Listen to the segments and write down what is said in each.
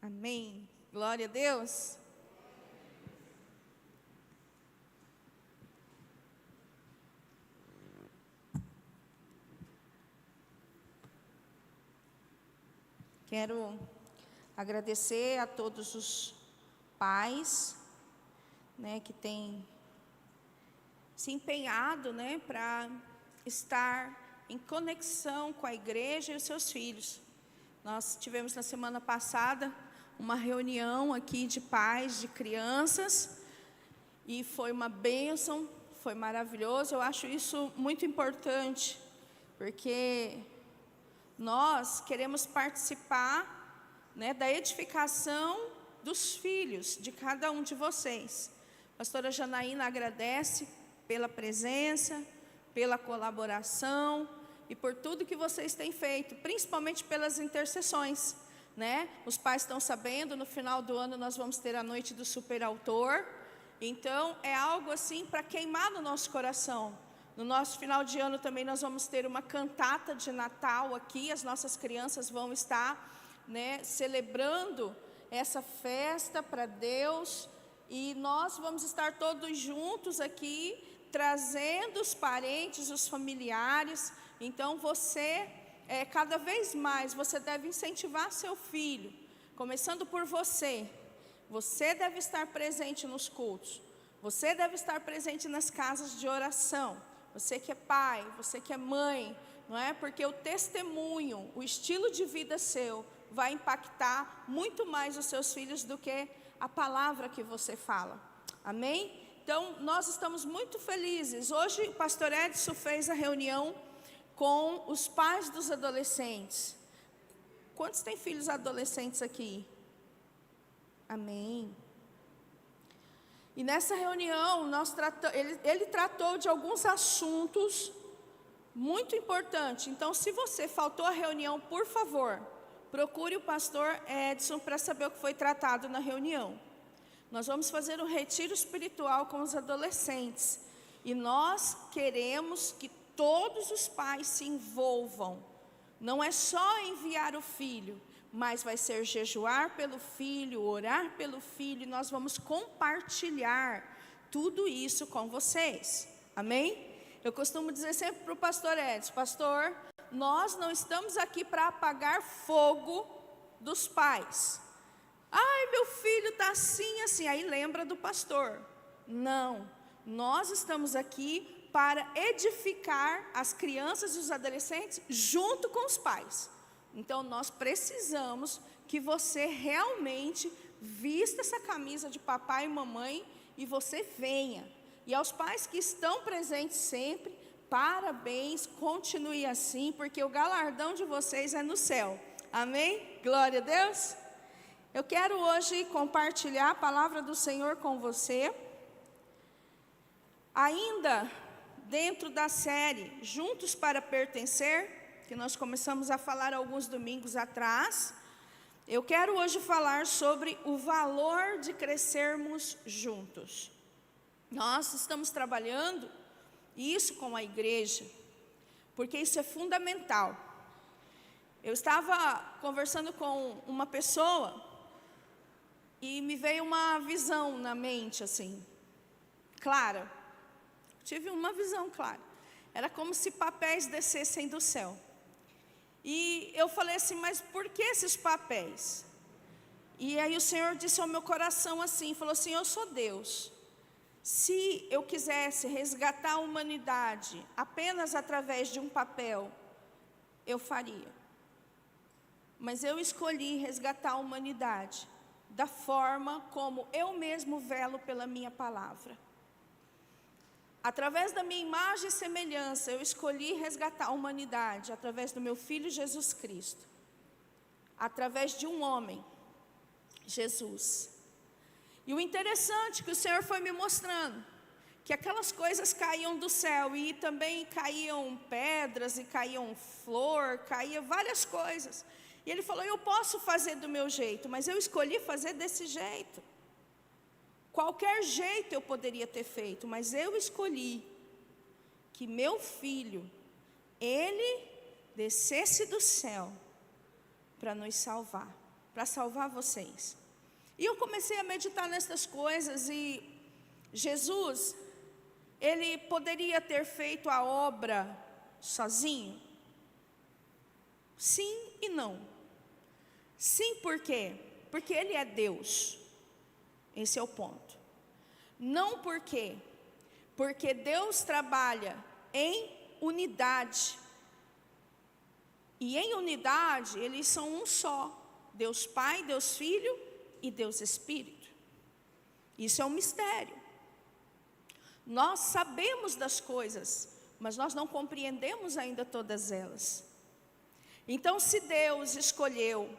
Amém. Glória a Deus. Quero agradecer a todos os pais, que têm se empenhado, para estar em conexão com a igreja e os seus filhos. Nós tivemos na semana passada uma reunião aqui de pais, de crianças, e foi uma bênção, foi maravilhoso. Eu acho isso muito importante, porque nós queremos participar, da edificação dos filhos de cada um de vocês. A pastora Janaína agradece pela presença, pela colaboração e por tudo que vocês têm feito, principalmente pelas intercessões, Os pais estão sabendo, no final do ano nós vamos ter a noite do superautor. Então é algo assim para queimar no nosso coração. No nosso final de ano também nós vamos ter uma cantata de Natal aqui. As nossas crianças vão estar, celebrando essa festa para Deus. E nós vamos estar todos juntos aqui, trazendo os parentes, os familiares. Então cada vez mais você deve incentivar seu filho, começando por você. Você deve estar presente nos cultos. Você deve estar presente nas casas de oração. Você que é pai, você que é mãe, não é? Porque o testemunho, o estilo de vida seu vai impactar muito mais os seus filhos do que a palavra que você fala. Amém? Então, nós estamos muito felizes. Hoje o pastor Edson fez a reunião com os pais dos adolescentes. Quantos têm filhos adolescentes aqui? Amém. E nessa reunião, ele tratou de alguns assuntos muito importantes. Então, se você faltou à reunião, por favor, procure o pastor Edson para saber o que foi tratado na reunião. Nós vamos fazer um retiro espiritual com os adolescentes. E nós queremos que todos os pais se envolvam. Não é só enviar o filho, mas vai ser jejuar pelo filho, orar pelo filho, e nós vamos compartilhar tudo isso com vocês. Amém? Eu costumo dizer sempre para o pastor Edson: pastor, nós não estamos aqui para apagar fogo dos pais. Ai, meu filho está assim, assim. Aí lembra do pastor. Não, nós estamos aqui para edificar as crianças e os adolescentes junto com os pais. Então nós precisamos que você realmente vista essa camisa de papai e mamãe e você venha. E aos pais que estão presentes sempre, parabéns, continue assim, porque o galardão de vocês é no céu. Amém? Glória a Deus. Eu quero hoje compartilhar a palavra do Senhor com você. Ainda dentro da série Juntos para Pertencer, que nós começamos a falar alguns domingos atrás, eu quero hoje falar sobre o valor de crescermos juntos. Nós estamos trabalhando isso com a igreja, porque isso é fundamental. Eu estava conversando com uma pessoa e me veio uma visão na mente, assim, clara. Tive uma visão clara. Era como se papéis descessem do céu. E eu falei assim, mas por que esses papéis? E aí o Senhor disse ao meu coração assim, falou assim: eu sou Deus. Se eu quisesse resgatar a humanidade apenas através de um papel, eu faria. Mas eu escolhi resgatar a humanidade da forma como eu mesmo velo pela minha palavra. Através da minha imagem e semelhança, eu escolhi resgatar a humanidade através do meu Filho Jesus Cristo. Através de um homem, Jesus. E o interessante é que o Senhor foi me mostrando que aquelas coisas caíam do céu e também caíam pedras e caíam flor, caíam várias coisas. E Ele falou: eu posso fazer do meu jeito, mas eu escolhi fazer desse jeito. Qualquer jeito eu poderia ter feito, mas eu escolhi que meu filho, ele descesse do céu para nos salvar, para salvar vocês. E eu comecei a meditar nessas coisas, e Jesus, ele poderia ter feito a obra sozinho? Sim e não. Sim, por quê? Porque ele é Deus. Esse é o ponto. Não por quê? Porque Deus trabalha em unidade. E em unidade, eles são um só. Deus Pai, Deus Filho e Deus Espírito. Isso é um mistério. Nós sabemos das coisas, mas nós não compreendemos ainda todas elas. Então, se Deus escolheu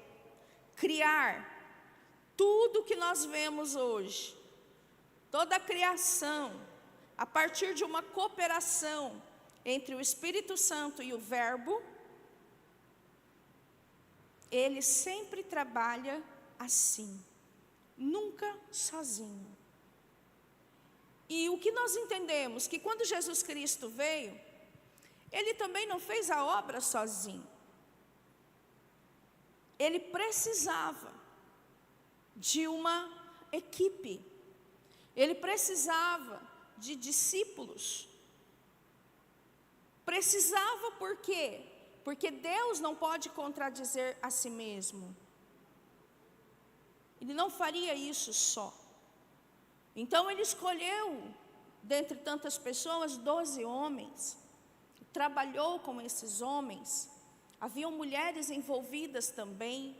criar tudo que nós vemos hoje, toda a criação, a partir de uma cooperação entre o Espírito Santo e o Verbo, ele sempre trabalha assim, nunca sozinho. E o que nós entendemos? Que quando Jesus Cristo veio, ele também não fez a obra sozinho. Ele precisava de uma equipe. Ele precisava de discípulos. Precisava por quê? Porque Deus não pode contradizer a si mesmo. Ele não faria isso só. Então ele escolheu, dentre tantas pessoas, 12 homens. Trabalhou com esses homens. Haviam mulheres envolvidas também.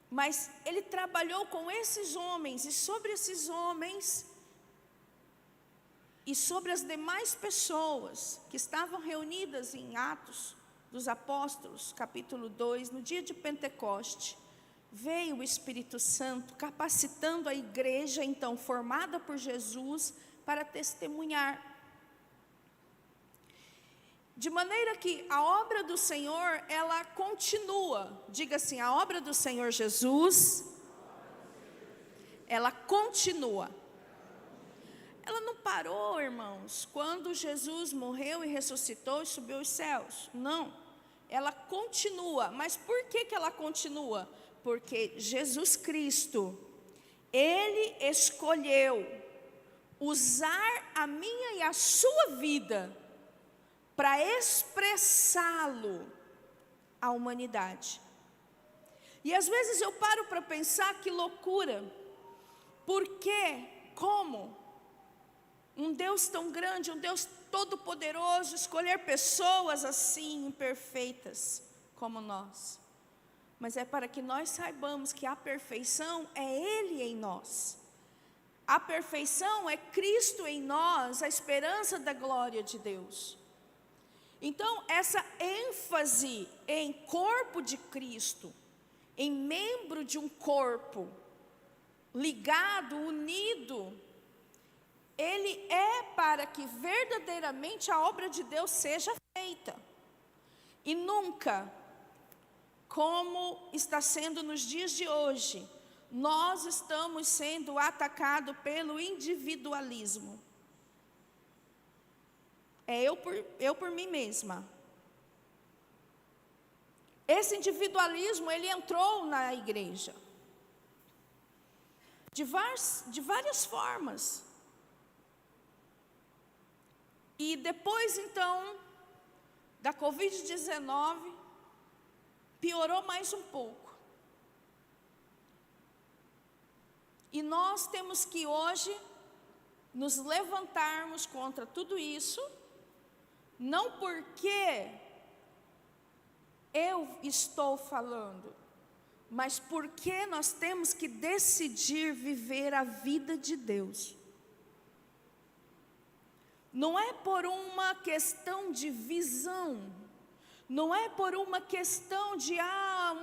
Mas ele trabalhou com esses homens, e sobre esses homens, e sobre as demais pessoas que estavam reunidas em Atos dos Apóstolos, capítulo 2, no dia de Pentecoste, veio o Espírito Santo capacitando a igreja, então formada por Jesus, para testemunhar. De maneira que a obra do Senhor, ela continua. Diga assim, a obra do Senhor Jesus, ela continua. Ela não parou, irmãos, quando Jesus morreu e ressuscitou e subiu aos céus. Não, ela continua. Mas por que ela continua? Porque Jesus Cristo, ele escolheu usar a minha e a sua vida para expressá-lo à humanidade. E às vezes eu paro para pensar, que loucura. Por quê? Como um Deus tão grande, um Deus todo-poderoso, escolher pessoas assim imperfeitas como nós? Mas é para que nós saibamos que a perfeição é Ele em nós. A perfeição é Cristo em nós, a esperança da glória de Deus. Então, essa ênfase em corpo de Cristo, em membro de um corpo, ligado, unido, ele é para que verdadeiramente a obra de Deus seja feita. E nunca, como está sendo nos dias de hoje, nós estamos sendo atacados pelo individualismo. É eu por mim mesma. Esse individualismo, ele entrou na igreja. De várias formas. E depois, então, da Covid-19, piorou mais um pouco. E nós temos que hoje nos levantarmos contra tudo isso, não porque eu estou falando, mas porque nós temos que decidir viver a vida de Deus. Não é por uma questão de visão, não é por uma questão de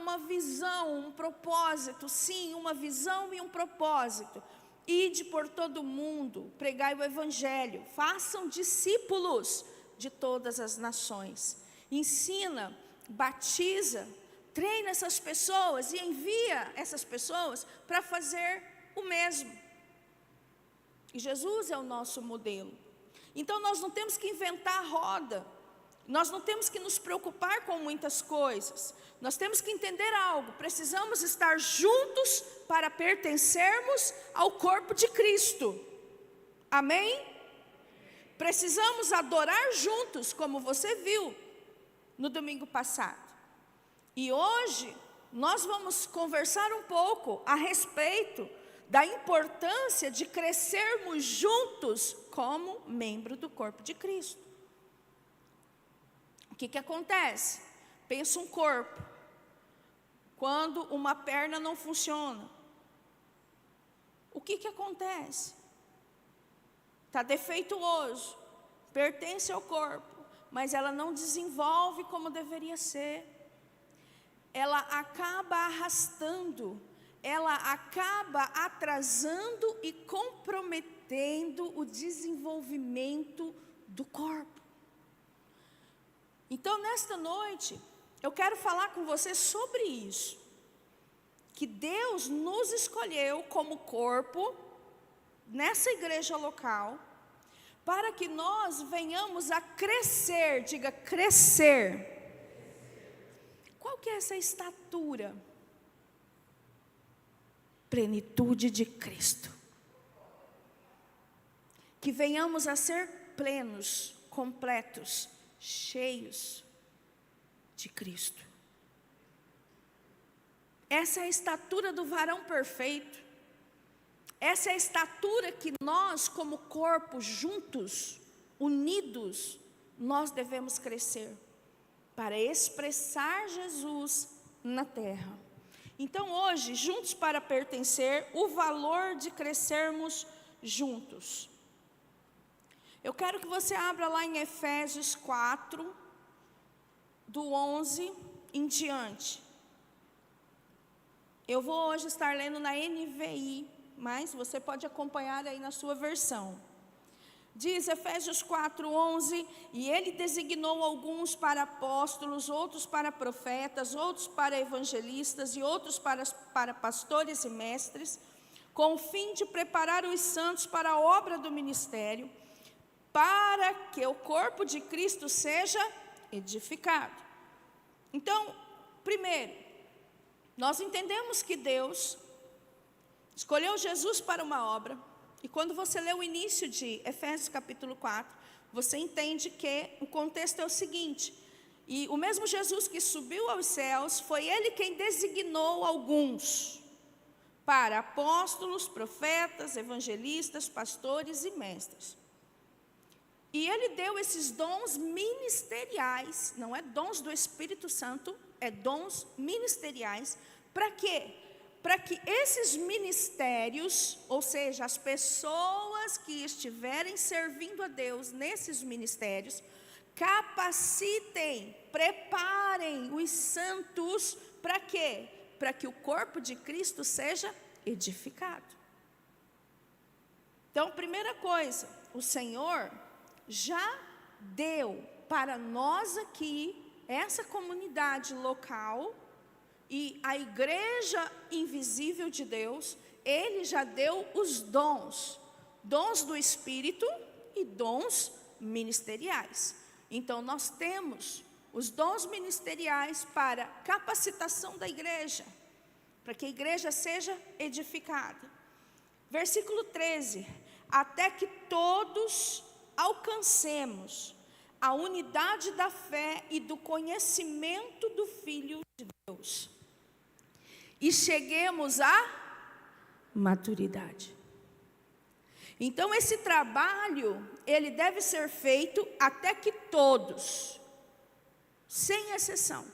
uma visão, um propósito. Sim, uma visão e um propósito. Ide por todo mundo, pregai o evangelho, façam discípulos de todas as nações. Ensina, batiza, treina essas pessoas e envia essas pessoas para fazer o mesmo. E Jesus é o nosso modelo. Então nós não temos que inventar a roda. Nós não temos que nos preocupar com muitas coisas. Nós temos que entender algo. Precisamos estar juntos para pertencermos ao corpo de Cristo. Amém? Precisamos adorar juntos, como você viu no domingo passado. E hoje nós vamos conversar um pouco a respeito da importância de crescermos juntos como membro do corpo de Cristo. O que acontece? Pensa um corpo. Quando uma perna não funciona, o que acontece? Está defeituoso, pertence ao corpo, mas ela não desenvolve como deveria ser. Ela acaba arrastando, ela acaba atrasando e comprometendo o desenvolvimento do corpo. Então, nesta noite, eu quero falar com você sobre isso. Que Deus nos escolheu como corpo, nessa igreja local, para que nós venhamos a crescer, diga crescer. Qual que é essa estatura? Plenitude de Cristo. Que venhamos a ser plenos, completos, cheios de Cristo. Essa é a estatura do varão perfeito. Essa é a estatura que nós, como corpo, juntos, unidos, nós devemos crescer para expressar Jesus na terra. Então hoje, juntos para pertencer, o valor de crescermos juntos. Eu quero que você abra lá em Efésios 4, do 11 em diante. Eu vou hoje estar lendo na NVI, mas você pode acompanhar aí na sua versão. Diz Efésios 4, 11, e ele designou alguns para apóstolos, outros para profetas, outros para evangelistas e outros para pastores e mestres, com o fim de preparar os santos para a obra do ministério, para que o corpo de Cristo seja edificado. Então, primeiro, nós entendemos que Deus escolheu Jesus para uma obra. E quando você lê o início de Efésios capítulo 4, você entende que o contexto é o seguinte: e o mesmo Jesus que subiu aos céus, foi ele quem designou alguns para apóstolos, profetas, evangelistas, pastores e mestres. E ele deu esses dons ministeriais, não é dons do Espírito Santo, é dons ministeriais, para quê? Para que esses ministérios, ou seja, as pessoas que estiverem servindo a Deus nesses ministérios, capacitem, preparem os santos, para quê? Para que o corpo de Cristo seja edificado. Então, primeira coisa, o Senhor já deu para nós aqui, essa comunidade local, e a igreja invisível de Deus, Ele já deu os dons, dons do Espírito e dons ministeriais. Então nós temos os dons ministeriais para capacitação da igreja, para que a igreja seja edificada. Versículo 13, até que todos alcancemos a unidade da fé e do conhecimento do Filho de Deus, e cheguemos à maturidade. Então esse trabalho, ele deve ser feito até que todos, sem exceção,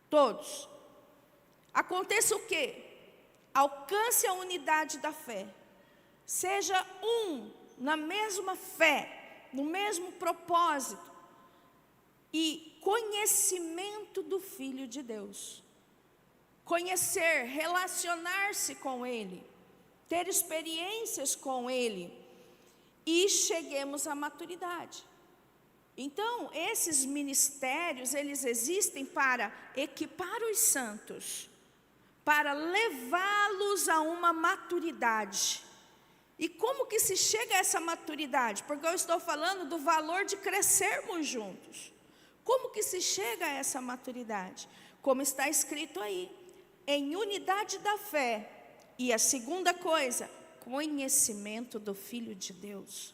todos, aconteça o quê? Alcance a unidade da fé, seja um na mesma fé, no mesmo propósito, e conhecimento do Filho de Deus. Conhecer, relacionar-se com Ele, ter experiências com Ele, e cheguemos à maturidade. Então, esses ministérios, eles existem para equipar os santos, para levá-los a uma maturidade. E como que se chega a essa maturidade? Porque eu estou falando do valor de crescermos juntos. Como que se chega a essa maturidade? Como está escrito aí, em unidade da fé. E a segunda coisa, conhecimento do Filho de Deus.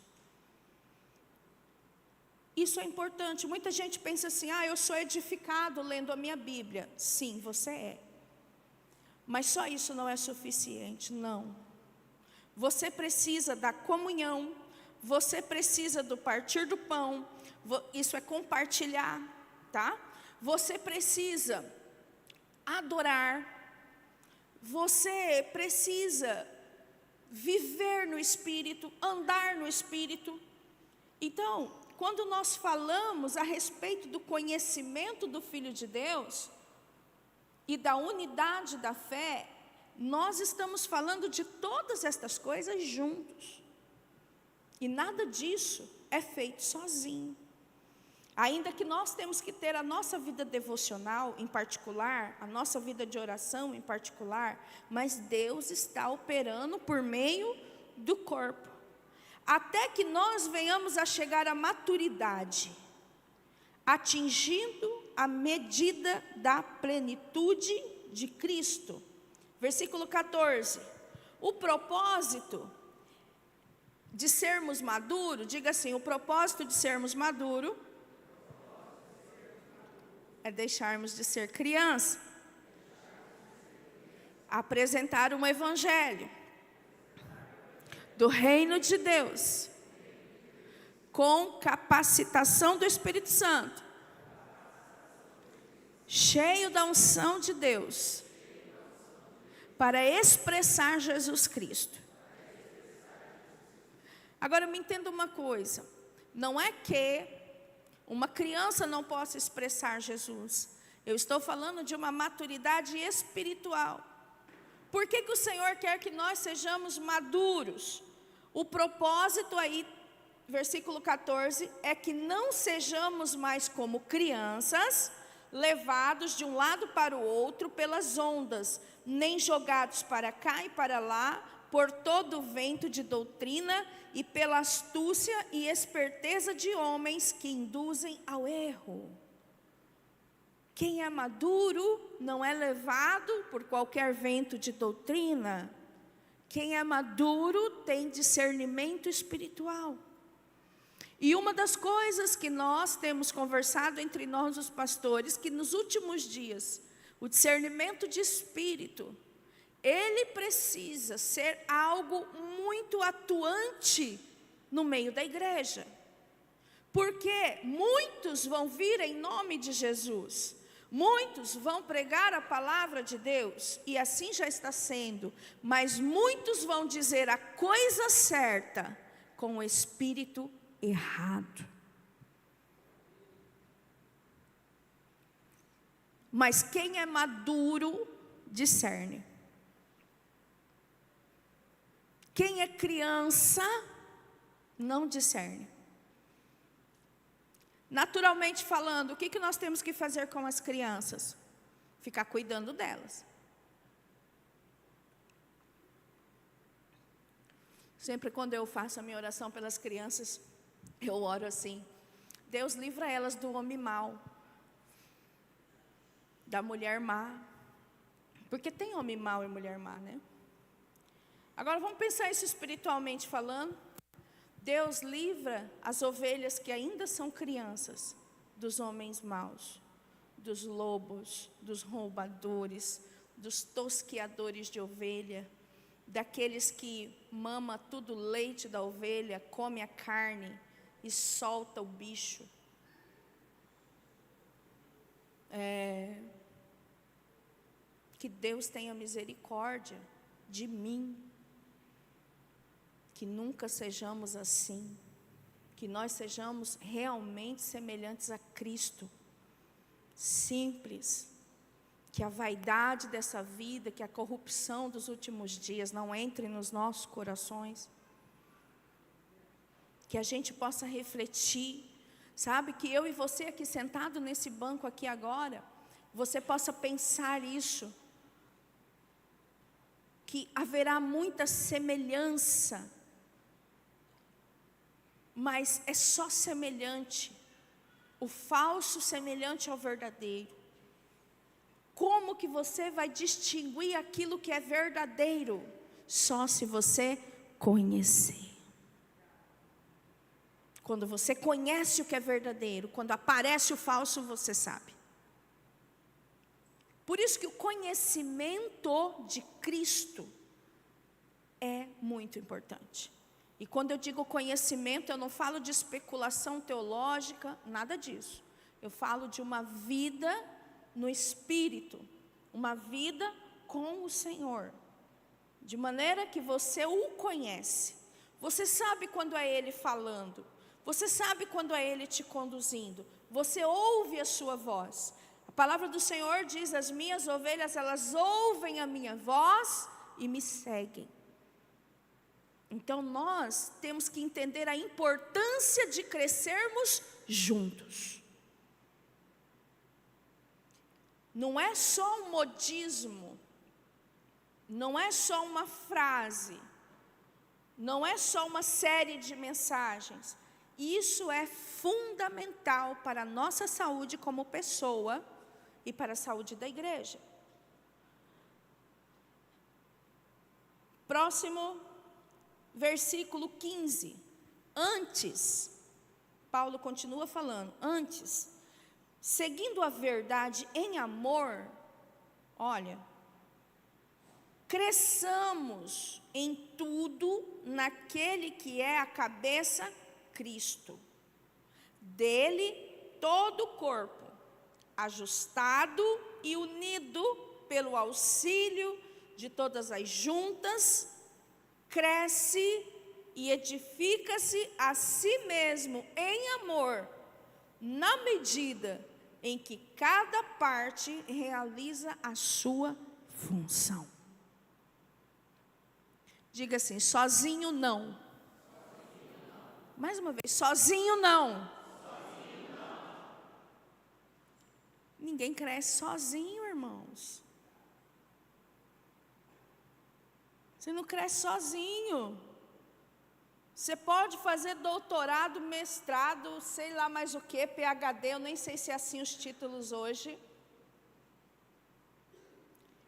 Isso é importante. Muita gente pensa assim, eu sou edificado lendo a minha Bíblia. Sim, você é. Mas só isso não é suficiente, não. Você precisa da comunhão, você precisa do partir do pão, isso é compartilhar, tá? Você precisa adorar, você precisa viver no Espírito, andar no Espírito. Então, quando nós falamos a respeito do conhecimento do Filho de Deus e da unidade da fé, nós estamos falando de todas estas coisas juntos. E nada disso é feito sozinho. Ainda que nós temos que ter a nossa vida devocional em particular, a nossa vida de oração em particular, mas Deus está operando por meio do corpo. Até que nós venhamos a chegar à maturidade, atingindo a medida da plenitude de Cristo. Versículo 14. O propósito de sermos maduros, diga assim, o propósito de sermos maduros é deixarmos de ser criança, apresentar um evangelho do reino de Deus, com capacitação do Espírito Santo, cheio da unção de Deus, para expressar Jesus Cristo. Agora me entenda uma coisa, não é que uma criança não possa expressar Jesus. Eu estou falando de uma maturidade espiritual. Por que o Senhor quer que nós sejamos maduros? O propósito aí, versículo 14, é que não sejamos mais como crianças, levados de um lado para o outro pelas ondas, nem jogados para cá e para lá, por todo o vento de doutrina e pela astúcia e esperteza de homens que induzem ao erro. Quem é maduro não é levado por qualquer vento de doutrina. Quem é maduro tem discernimento espiritual. E uma das coisas que nós temos conversado entre nós os pastores, que nos últimos dias, o discernimento de espírito, ele precisa ser algo muito atuante no meio da igreja. Porque muitos vão vir em nome de Jesus, muitos vão pregar a palavra de Deus, e assim já está sendo, mas muitos vão dizer a coisa certa com o espírito errado. Mas quem é maduro discerne. Quem é criança não discerne. Naturalmente falando, o que nós temos que fazer com as crianças? Ficar cuidando delas. Sempre quando eu faço a minha oração pelas crianças, eu oro assim: Deus livra elas do homem mau, da mulher má. Porque tem homem mau e mulher má, né? Agora vamos pensar isso espiritualmente falando. Deus livra as ovelhas que ainda são crianças dos homens maus, dos lobos, dos roubadores, dos tosqueadores de ovelha, daqueles que mama tudo o leite da ovelha, come a carne e solta o bicho. Que Deus tenha misericórdia de mim. Que nunca sejamos assim, que nós sejamos realmente semelhantes a Cristo, simples, que a vaidade dessa vida, que a corrupção dos últimos dias não entre nos nossos corações, que a gente possa refletir, sabe, que eu e você aqui sentado nesse banco aqui agora, você possa pensar isso, que haverá muita semelhança, mas é só semelhante o falso semelhante ao verdadeiro. Como que você vai distinguir aquilo que é verdadeiro? Só se você conhecer. Quando você conhece o que é verdadeiro, quando aparece o falso, você sabe. Por isso que o conhecimento de Cristo é muito importante. E quando eu digo conhecimento, eu não falo de especulação teológica, nada disso. Eu falo de uma vida no Espírito, uma vida com o Senhor, de maneira que você o conhece. Você sabe quando é Ele falando, você sabe quando é Ele te conduzindo, você ouve a sua voz. A palavra do Senhor diz: as minhas ovelhas, elas ouvem a minha voz e me seguem. Então nós temos que entender a importância de crescermos juntos. Não é só um modismo, não é só uma frase, não é só uma série de mensagens. Isso é fundamental para a nossa saúde como pessoa e para a saúde da igreja. Próximo versículo 15. Antes, Paulo continua falando, antes, seguindo a verdade em amor, olha, cresçamos em tudo naquele que é a cabeça, Cristo. Dele todo o corpo, ajustado e unido pelo auxílio de todas as juntas, cresce e edifica-se a si mesmo em amor, na medida em que cada parte realiza a sua função. Diga assim: sozinho não. Mais uma vez, sozinho não. Ninguém cresce sozinho, irmãos. Você não cresce sozinho. Você pode fazer doutorado, mestrado, sei lá mais o que, PhD, eu nem sei se é assim os títulos hoje.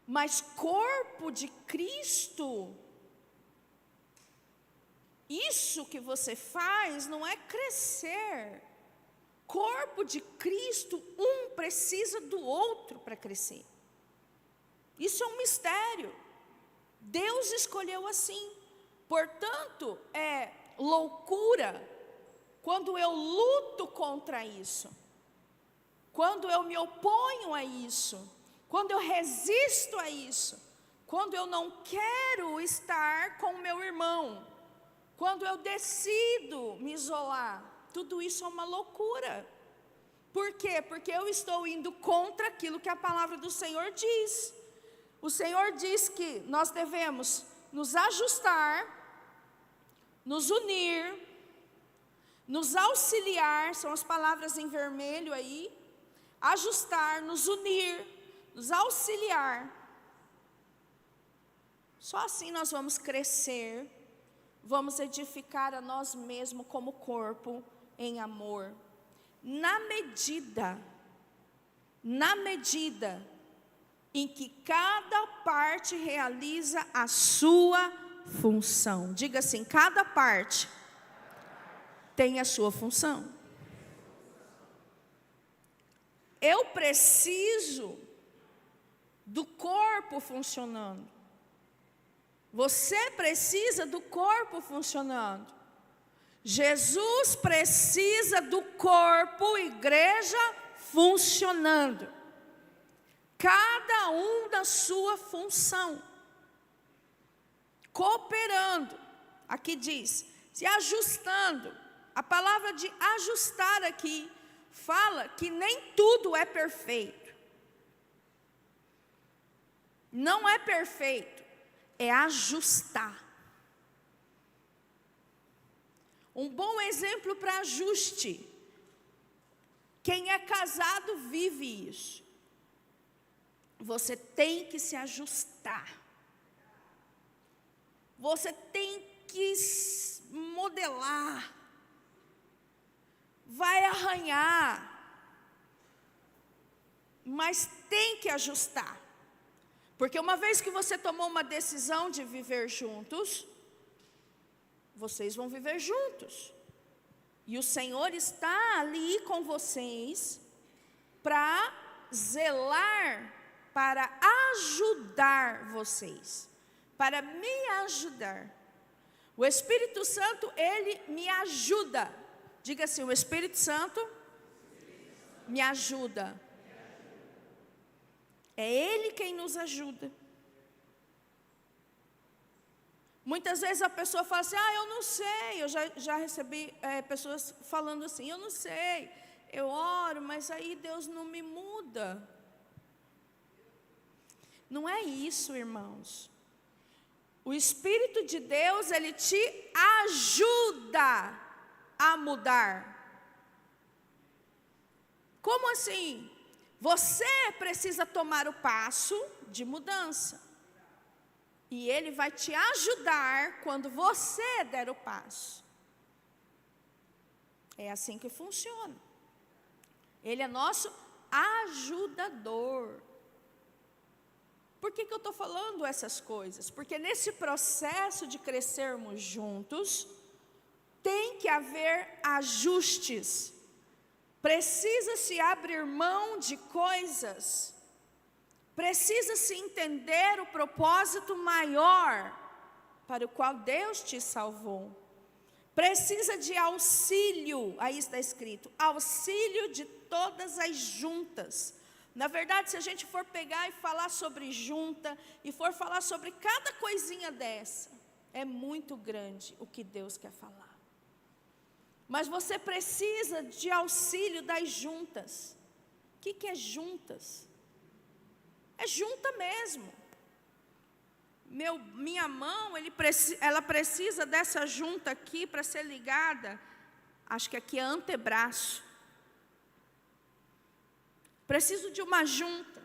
Mas corpo de Cristo, isso que você faz não é crescer. Corpo de Cristo, um precisa do outro para crescer. Isso é um mistério. Deus escolheu assim. Portanto, é loucura quando eu luto contra isso, quando eu me oponho a isso, quando eu resisto a isso, quando eu não quero estar com o meu irmão, quando eu decido me isolar. Tudo isso é uma loucura. Por quê? Porque eu estou indo contra aquilo que a palavra do Senhor diz. O Senhor diz que nós devemos nos ajustar, nos unir, nos auxiliar, são as palavras em vermelho aí, ajustar, nos unir, nos auxiliar. Só assim nós vamos crescer, vamos edificar a nós mesmos como corpo em amor, na medida em que cada parte realiza a sua função. Diga assim: cada parte tem a sua função. Eu preciso do corpo funcionando. Você precisa do corpo funcionando. Jesus precisa do corpo, igreja, funcionando. Cada um na sua função. Cooperando. Aqui diz, se ajustando. A palavra de ajustar aqui fala que nem tudo é perfeito. Não é perfeito, é ajustar. Um bom exemplo para ajuste. Quem é casado vive isso. Você tem que se ajustar. Você tem que modelar. Vai arranhar. mas tem que ajustar. Porque uma vez que você tomou uma decisão de viver juntos, vocês vão viver juntos. E o Senhor está ali com vocês para zelar, para ajudar vocês, para me ajudar. O Espírito Santo, Ele me ajuda. Diga assim, o Espírito Santo me ajuda. É Ele quem nos ajuda. Muitas vezes a pessoa fala assim, eu não sei. Eu já recebi pessoas falando assim, eu não sei. Eu oro, mas aí Deus não me muda. Não é isso, irmãos. O Espírito de Deus, Ele te ajuda a mudar. Como assim? Você precisa tomar o passo de mudança. E Ele vai te ajudar quando você der o passo. É assim que funciona. Ele é nosso ajudador. Por que eu estou falando essas coisas? Porque nesse processo de crescermos juntos, tem que haver ajustes. Precisa-se abrir mão de coisas. Precisa-se entender o propósito maior para o qual Deus te salvou. Precisa de auxílio, aí está escrito, auxílio de todas as juntas. Na verdade, se a gente for pegar e falar sobre junta, e for falar sobre cada coisinha dessa, é muito grande o que Deus quer falar. Mas você precisa de auxílio das juntas. O que é juntas? É junta mesmo. Minha mão, ela precisa dessa junta aqui para ser ligada. Acho que aqui é antebraço. Preciso de uma junta.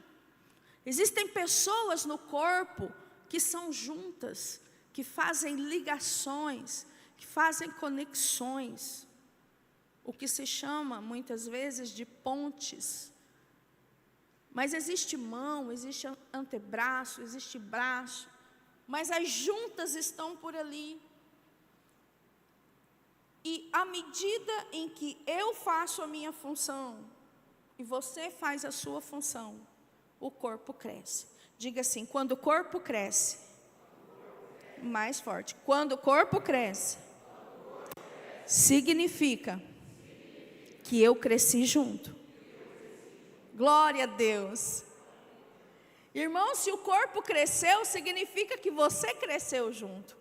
Existem pessoas no corpo que são juntas, que fazem ligações, que fazem conexões. O que se chama, muitas vezes, de pontes. Mas existe mão, existe antebraço, existe braço. Mas as juntas estão por ali. E à medida em que eu faço a minha função, e você faz a sua função, o corpo cresce. Diga assim, quando o corpo cresce, mais forte. Quando o corpo cresce, significa que eu cresci junto. Glória a Deus. Irmão, se o corpo cresceu, significa que você cresceu junto.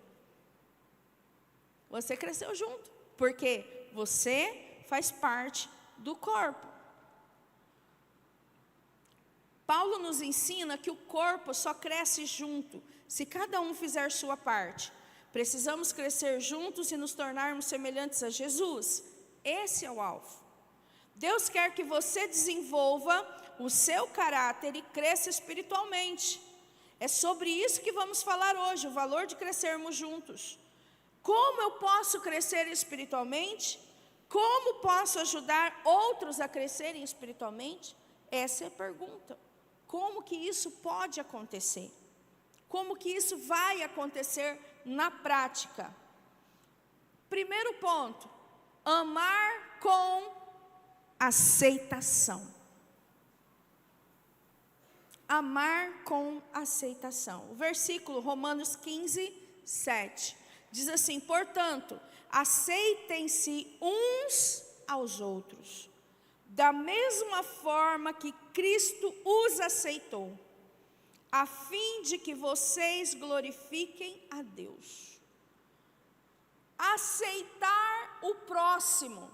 Você cresceu junto, porque você faz parte do corpo. Paulo nos ensina que o corpo só cresce junto, se cada um fizer sua parte. Precisamos crescer juntos e nos tornarmos semelhantes a Jesus. Esse é o alvo. Deus quer que você desenvolva o seu caráter e cresça espiritualmente. É sobre isso que vamos falar hoje, o valor de crescermos juntos. Como eu posso crescer espiritualmente? Como posso ajudar outros a crescerem espiritualmente? Essa é a pergunta. Como que isso pode acontecer? Como que isso vai acontecer na prática? Primeiro ponto, amar com aceitação. Amar com aceitação. O versículo Romanos 15, 7 diz assim: portanto, aceitem-se uns aos outros, da mesma forma que Cristo os aceitou, a fim de que vocês glorifiquem a Deus. Aceitar o próximo,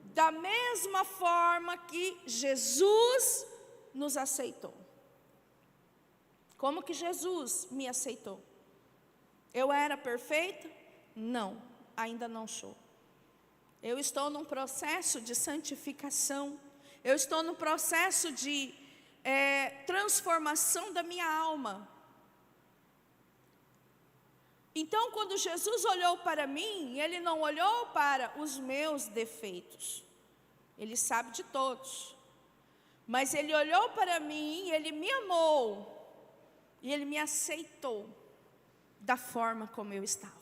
da mesma forma que Jesus nos aceitou. Como que Jesus me aceitou? Eu era perfeita? Não, ainda não sou. Eu estou num processo de santificação. Eu estou num processo de transformação da minha alma. Então, quando Jesus olhou para mim, Ele não olhou para os meus defeitos. Ele sabe de todos. Mas Ele olhou para mim, Ele me amou, e Ele me aceitou da forma como eu estava.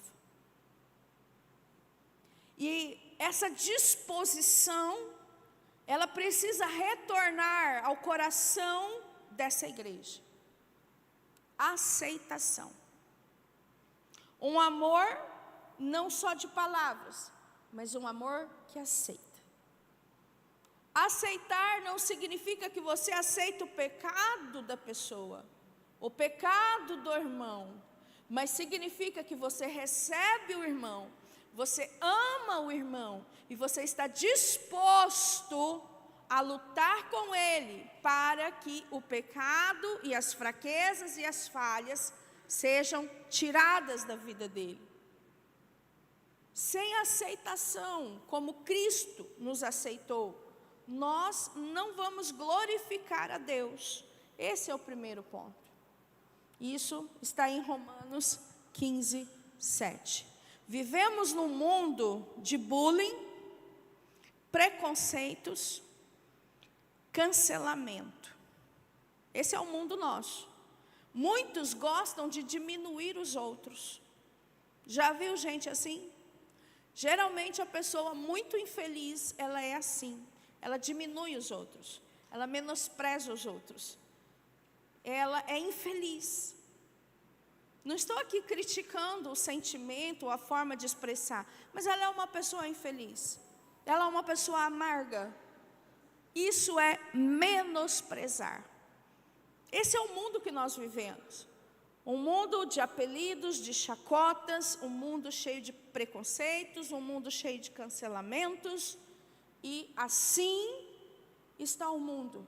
E essa disposição, ela precisa retornar ao coração dessa igreja. Aceitação. Um amor não só de palavras, mas um amor que aceita. Aceitar não significa que você aceita o pecado da pessoa, o pecado do irmão, mas significa que você recebe o irmão, você ama o irmão e você está disposto a lutar com ele para que o pecado e as fraquezas e as falhas sejam tiradas da vida dele. Sem aceitação, como Cristo nos aceitou, nós não vamos glorificar a Deus. Esse é o primeiro ponto. Isso está em Romanos 15, 7. Vivemos num mundo de bullying, preconceitos, cancelamento. Esse é o mundo nosso. Muitos gostam de diminuir os outros. Já viu gente assim? Geralmente a pessoa muito infeliz, ela é assim. Ela diminui os outros. Ela menospreza os outros. Ela é infeliz. Não estou aqui criticando o sentimento, a forma de expressar, mas ela é uma pessoa infeliz. Ela é uma pessoa amarga. Isso é menosprezar. Esse é o mundo que nós vivemos. Um mundo de apelidos, de chacotas, um mundo cheio de preconceitos, um mundo cheio de cancelamentos. E assim está o mundo.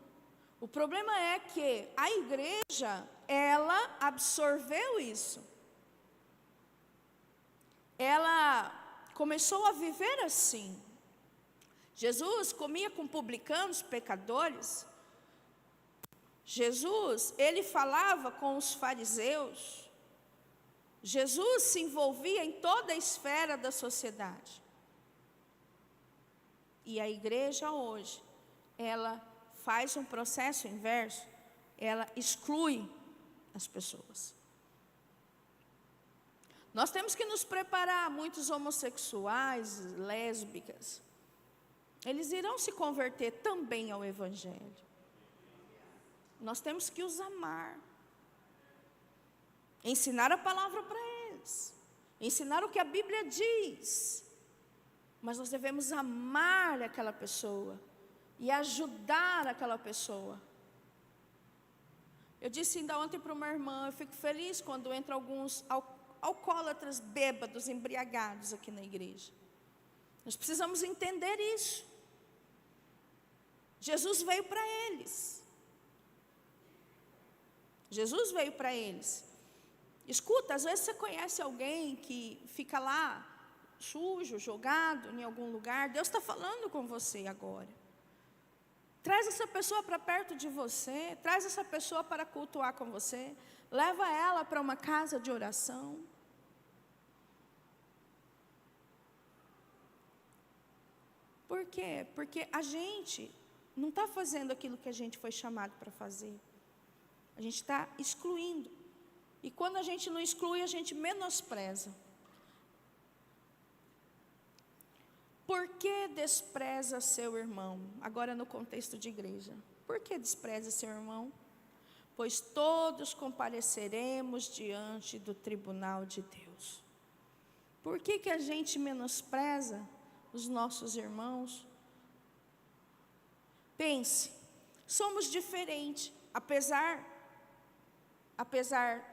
O problema é que a igreja, ela absorveu isso. Ela começou a viver assim. Jesus comia com publicanos, pecadores. Jesus, ele falava com os fariseus. Jesus se envolvia em toda a esfera da sociedade. E a igreja hoje, ela faz um processo inverso, ela exclui as pessoas. Nós temos que nos preparar, muitos homossexuais, lésbicas, eles irão se converter também ao Evangelho. Nós temos que os amar, ensinar a palavra para eles, ensinar o que a Bíblia diz, mas nós devemos amar aquela pessoa e ajudar aquela pessoa. Eu disse ainda ontem para uma irmã, eu fico feliz quando entram alguns alcoólatras bêbados, embriagados aqui na igreja. Nós precisamos entender isso. Jesus veio para eles. Jesus veio para eles. Escuta, às vezes você conhece alguém que fica lá, sujo, jogado em algum lugar. Deus está falando com você agora. Traz essa pessoa para perto de você, traz essa pessoa para cultuar com você, leva ela para uma casa de oração. Por quê? Porque a gente não está fazendo aquilo que a gente foi chamado para fazer. A gente está excluindo. E quando a gente não exclui, a gente menospreza. Por que despreza seu irmão? Agora no contexto de igreja. Por que despreza seu irmão? Pois todos compareceremos diante do tribunal de Deus. Por que a gente menospreza os nossos irmãos? Pense, somos diferentes, apesar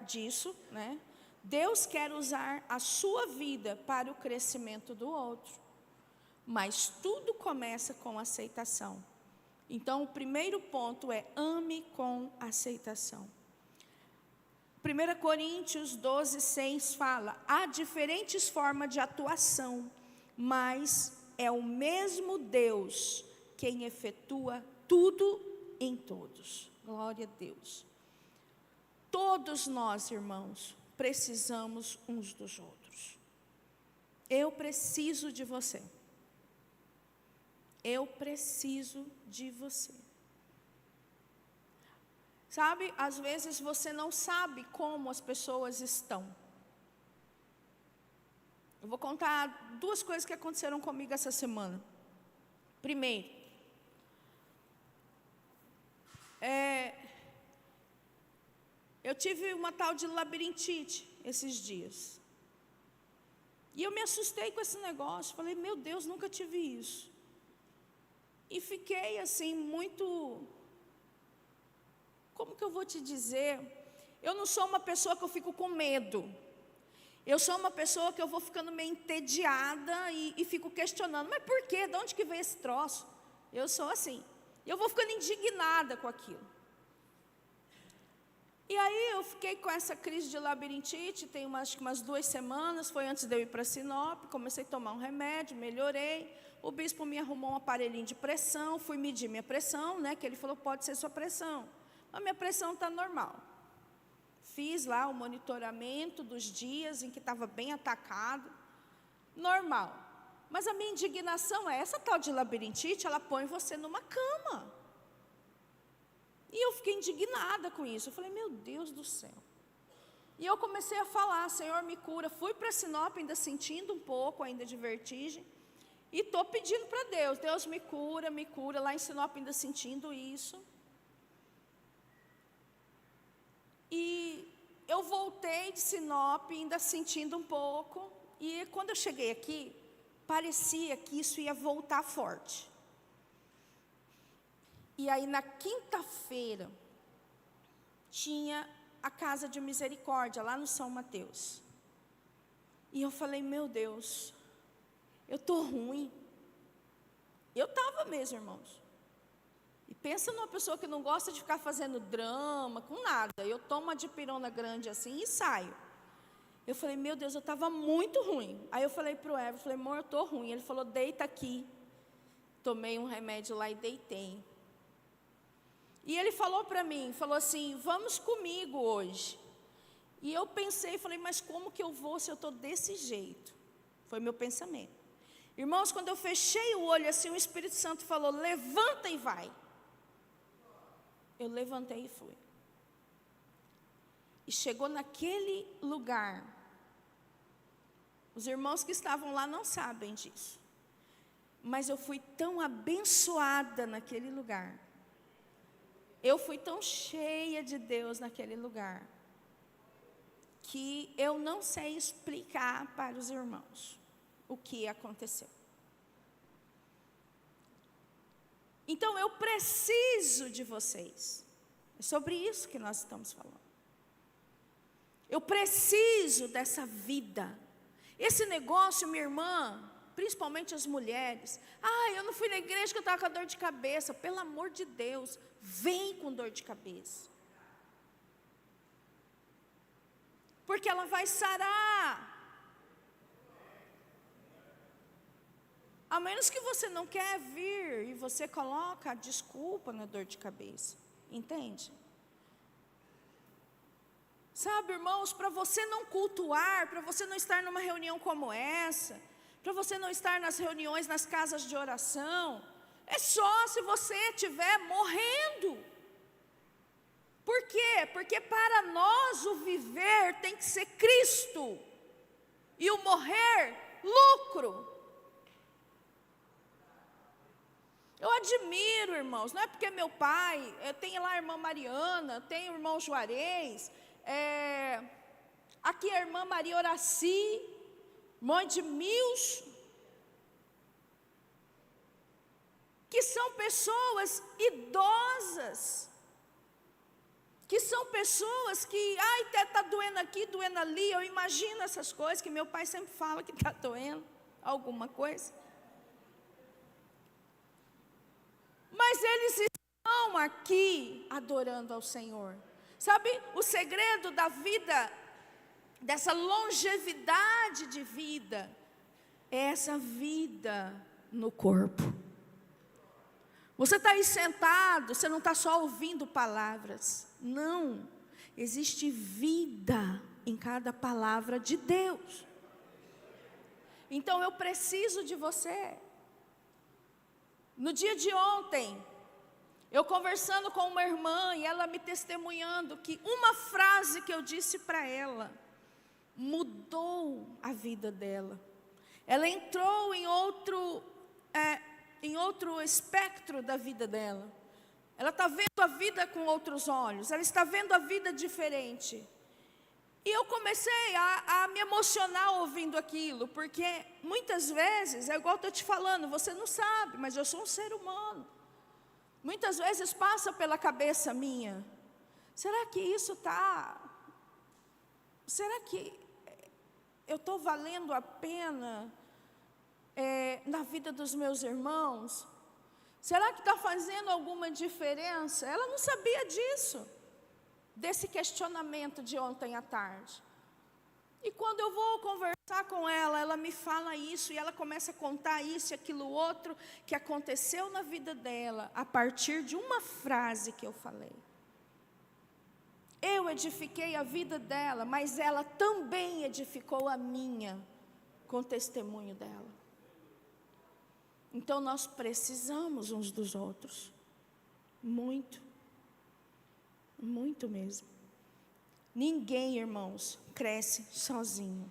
disso, né? Deus quer usar a sua vida para o crescimento do outro, mas tudo começa com aceitação. Então, o primeiro ponto é ame com aceitação. 1 Coríntios 12, 6 fala, há diferentes formas de atuação, mas é o mesmo Deus quem efetua tudo em todos. Glória a Deus. Todos nós, irmãos, precisamos uns dos outros. Eu preciso de você. Eu preciso de você. Sabe, às vezes você não sabe como as pessoas estão. Eu vou contar 2 coisas que aconteceram comigo essa semana. Primeiro, eu tive uma tal de labirintite esses dias. E eu me assustei com esse negócio. Falei, meu Deus, nunca tive isso. E fiquei assim, muito... Como que eu vou te dizer? Eu não sou uma pessoa que eu fico com medo. Eu sou uma pessoa que eu vou ficando meio entediada e fico questionando. Mas por quê? De onde que veio esse troço? Eu sou assim. Eu vou ficando indignada com aquilo. E aí eu fiquei com essa crise de labirintite, tem acho que umas 2 semanas, foi antes de eu ir para Sinop, comecei a tomar um remédio, melhorei. O bispo me arrumou um aparelhinho de pressão, fui medir minha pressão, né, que ele falou, pode ser sua pressão. A minha pressão está normal. Fiz lá o monitoramento dos dias em que estava bem atacado, normal. Mas a minha indignação é, essa tal de labirintite, ela põe você numa cama. E eu fiquei indignada com isso. Eu falei, meu Deus do céu. E eu comecei a falar, Senhor, me cura. Fui para Sinop ainda sentindo um pouco ainda de vertigem. E estou pedindo para Deus, Deus me cura, me cura. Lá em Sinop ainda sentindo isso. E eu voltei de Sinop ainda sentindo um pouco. E quando eu cheguei aqui, parecia que isso ia voltar forte. E aí na quinta-feira, tinha a Casa de Misericórdia, lá no São Mateus. E eu falei, meu Deus, eu estou ruim. Eu estava mesmo, irmãos. E pensa numa pessoa que não gosta de ficar fazendo drama, com nada. Eu tomo uma dipirona grande assim e saio. Eu falei, meu Deus, eu estava muito ruim. Aí eu falei para o Everton, falei, amor, eu estou ruim. Ele falou, deita aqui. Tomei um remédio lá e deitei. E ele falou para mim, falou assim, vamos comigo hoje. E eu pensei, falei, mas como que eu vou se eu estou desse jeito? Foi meu pensamento. Irmãos, quando eu fechei o olho assim, o Espírito Santo falou, levanta e vai. Eu levantei e fui. E chegou naquele lugar. Os irmãos que estavam lá não sabem disso. Mas eu fui tão abençoada naquele lugar. Eu fui tão cheia de Deus naquele lugar, que eu não sei explicar para os irmãos o que aconteceu. Então eu preciso de vocês. É sobre isso que nós estamos falando. Eu preciso dessa vida. Esse negócio, minha irmã, principalmente as mulheres. Eu não fui na igreja que eu estava com dor de cabeça. Pelo amor de Deus, vem com dor de cabeça. Porque ela vai sarar. A menos que você não quer vir e você coloca a desculpa na dor de cabeça. Entende? Sabe, irmãos, para você não cultuar, para você não estar numa reunião como essa, para você não estar nas reuniões, nas casas de oração, é só se você estiver morrendo. Por quê? Porque para nós o viver tem que ser Cristo, e o morrer, lucro. Eu admiro, irmãos, não é porque meu pai, eu tenho lá a irmã Mariana, tenho o irmão Juarez, aqui a irmã Maria Horaci, mãe de Milson, que são pessoas idosas, que são pessoas que, está doendo aqui, doendo ali, eu imagino essas coisas, que meu pai sempre fala que está doendo alguma coisa. Mas eles estão aqui adorando ao Senhor. Sabe, o segredo da vida, dessa longevidade de vida, é essa vida no corpo. Você está aí sentado, você não está só ouvindo palavras. Não, existe vida em cada palavra de Deus. Então eu preciso de você. No dia de ontem, Eu conversando com uma irmã e ela me testemunhando que uma frase que eu disse para ela mudou a vida dela. Ela entrou em outro espectro da vida dela. Ela está vendo a vida com outros olhos, ela está vendo a vida diferente. E eu comecei a me emocionar ouvindo aquilo, porque muitas vezes, é igual eu estou te falando, você não sabe, mas eu sou um ser humano. Muitas vezes passa pela cabeça minha, será que isso está... Será que eu estou valendo a pena na vida dos meus irmãos? Será que está fazendo alguma diferença? Ela não sabia disso, desse questionamento de ontem à tarde. E quando eu vou conversar com ela, ela me fala isso, e ela começa a contar isso e aquilo outro, que aconteceu na vida dela, a partir de uma frase que eu falei. Eu edifiquei a vida dela, mas ela também edificou a minha, com o testemunho dela. Então nós precisamos uns dos outros, muito, muito mesmo. Ninguém, irmãos, cresce sozinho.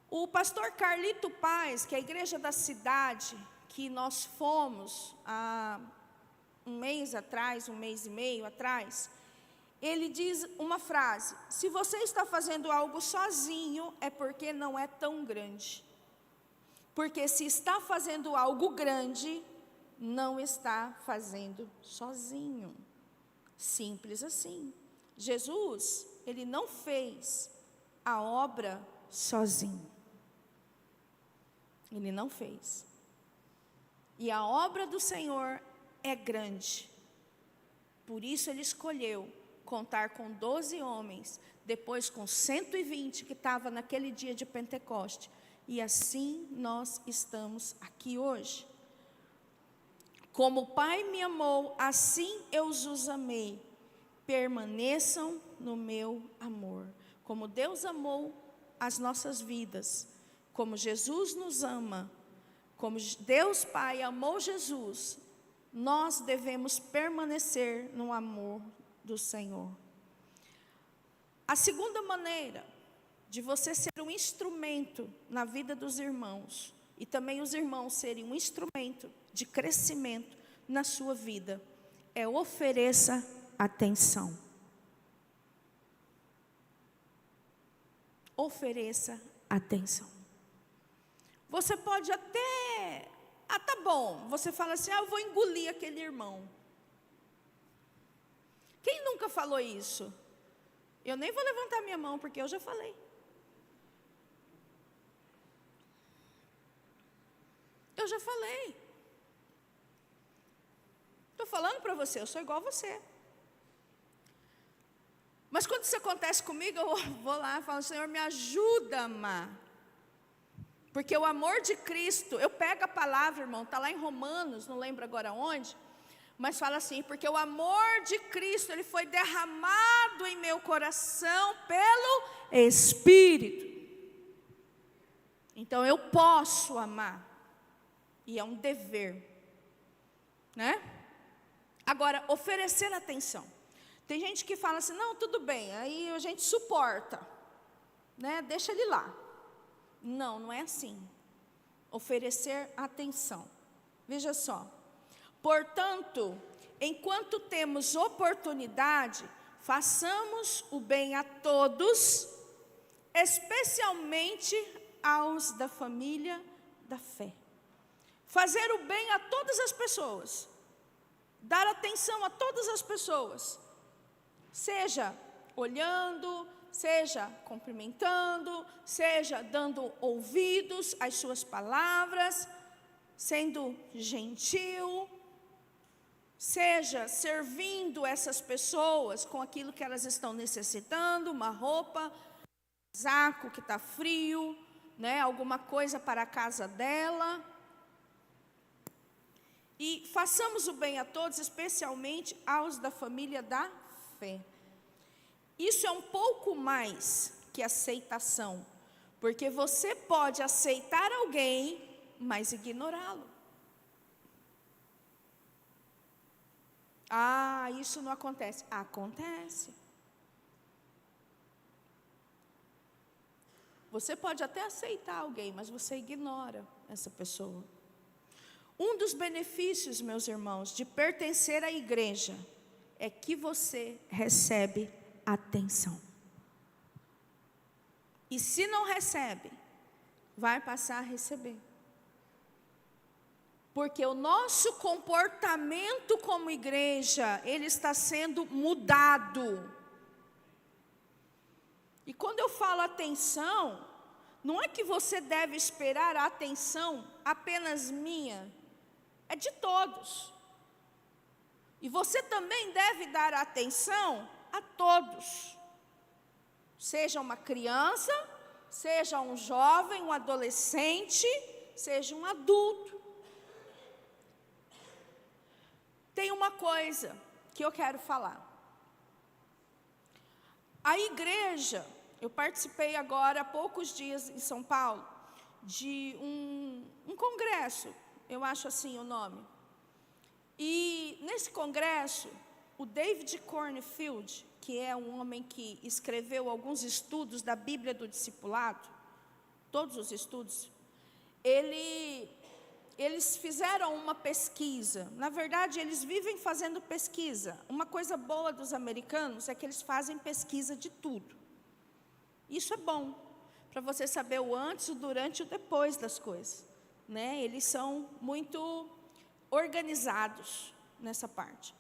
O pastor Carlito Paz, que é a igreja da cidade, que nós fomos há um mês atrás, um mês e meio atrás, ele diz uma frase: se você está fazendo algo sozinho, é porque não é tão grande. Porque se está fazendo algo grande, não está fazendo sozinho. Simples assim. Jesus, ele não fez a obra sozinho. Ele não fez. E a obra do Senhor é grande. Por isso ele escolheu contar com 12 homens, depois com 120 que estava naquele dia de Pentecoste. E assim nós estamos aqui hoje. Como o Pai me amou, assim eu os amei. Permaneçam no meu amor. Como Deus amou as nossas vidas, como Jesus nos ama, como Deus Pai amou Jesus, nós devemos permanecer no amor do Senhor. A segunda maneira de você ser um instrumento na vida dos irmãos, e também os irmãos serem um instrumento de crescimento na sua vida, é ofereça atenção. Ofereça atenção. Você pode até, tá bom, você fala assim, eu vou engolir aquele irmão. Quem nunca falou isso? Eu nem vou levantar minha mão, porque eu já falei. Eu já falei. Estou falando para você, eu sou igual a você. Mas quando isso acontece comigo, eu vou lá e falo, Senhor, me ajuda a amar. Porque o amor de Cristo, eu pego a palavra, irmão, está lá em Romanos, não lembro agora onde, mas fala assim, porque o amor de Cristo, ele foi derramado em meu coração pelo Espírito. Então eu posso amar. E é um dever, né? Agora, oferecer atenção. Tem gente que fala assim, não, tudo bem, aí a gente suporta, né? Deixa ele lá. Não, não é assim. Oferecer atenção. Veja só. Portanto, enquanto temos oportunidade, façamos o bem a todos, especialmente aos da família da fé. Fazer o bem a todas as pessoas, dar atenção a todas as pessoas, seja olhando, seja cumprimentando, seja dando ouvidos às suas palavras, sendo gentil, seja servindo essas pessoas com aquilo que elas estão necessitando, uma roupa, um casaco que está frio, né, alguma coisa para a casa dela. E façamos o bem a todos, especialmente aos da família da fé. Isso é um pouco mais que aceitação, porque você pode aceitar alguém, mas ignorá-lo. Ah, isso não acontece. Acontece. Você pode até aceitar alguém, mas você ignora essa pessoa. Um dos benefícios, meus irmãos, de pertencer à igreja é que você recebe atenção. E se não recebe, vai passar a receber. Porque o nosso comportamento como igreja, ele está sendo mudado. E quando eu falo atenção, não é que você deve esperar a atenção apenas minha, é de todos. E você também deve dar atenção a todos. Seja uma criança, seja um jovem, um adolescente, seja um adulto. Tem uma coisa que eu quero falar. A igreja, eu participei agora há poucos dias em São Paulo, de um congresso, eu acho assim o nome. E nesse congresso, o David Cornfield, que é um homem que escreveu alguns estudos da Bíblia do Discipulado, todos os estudos, eles fizeram uma pesquisa. Na verdade, eles vivem fazendo pesquisa. Uma coisa boa dos americanos é que eles fazem pesquisa de tudo. Isso é bom, para você saber o antes, o durante e o depois das coisas, né? Eles são muito organizados nessa parte.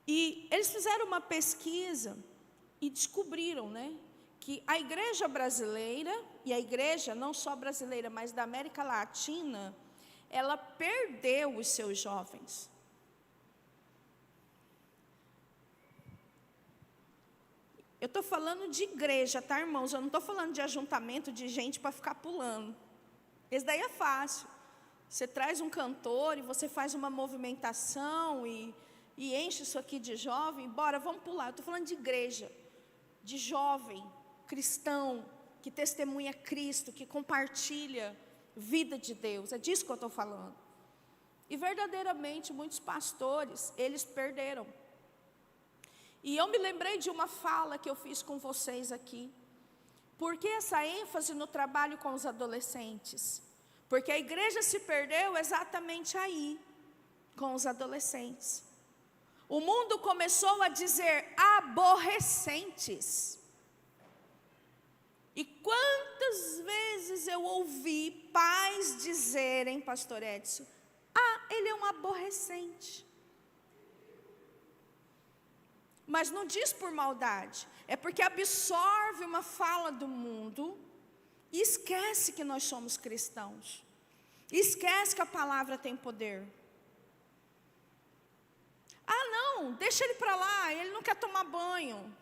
E eles fizeram uma pesquisa e descobriram, né, que a igreja brasileira, e a igreja não só brasileira, mas da América Latina, ela perdeu os seus jovens. Eu estou falando de igreja, tá, irmãos? Eu não estou falando de ajuntamento de gente para ficar pulando. Esse daí é fácil. Você traz um cantor e você faz uma movimentação e enche isso aqui de jovem. Bora, vamos pular. Eu estou falando de igreja, de jovem, cristão, que testemunha Cristo, que compartilha vida de Deus. É disso que eu estou falando. E verdadeiramente, muitos pastores, eles perderam. E eu me lembrei de uma fala que eu fiz com vocês aqui. Por que essa ênfase no trabalho com os adolescentes? Porque a igreja se perdeu exatamente aí, com os adolescentes. O mundo começou a dizer aborrecentes. E quantas vezes eu ouvi pais dizerem, pastor Edson, ele é um aborrecente. Mas não diz por maldade, é porque absorve uma fala do mundo e esquece que nós somos cristãos. Esquece que a palavra tem poder. Não, deixa ele para lá, ele não quer tomar banho.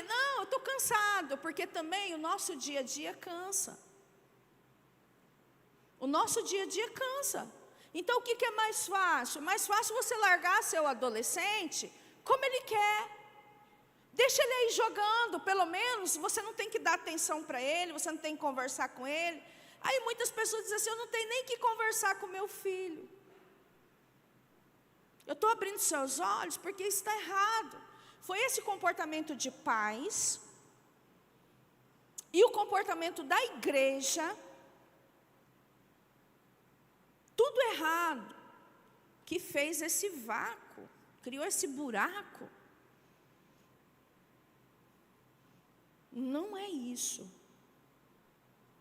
Não, eu estou cansado, porque também o nosso dia a dia cansa. O nosso dia a dia cansa. Então o que é mais fácil? Mais fácil você largar seu adolescente como ele quer. Deixa ele aí jogando, pelo menos você não tem que dar atenção para ele, você não tem que conversar com ele. Aí muitas pessoas dizem assim, eu não tenho nem que conversar com meu filho. Eu estou abrindo seus olhos porque isso está errado. Foi esse comportamento de pais e o comportamento da igreja, tudo errado, que fez esse vácuo, criou esse buraco. Não é isso.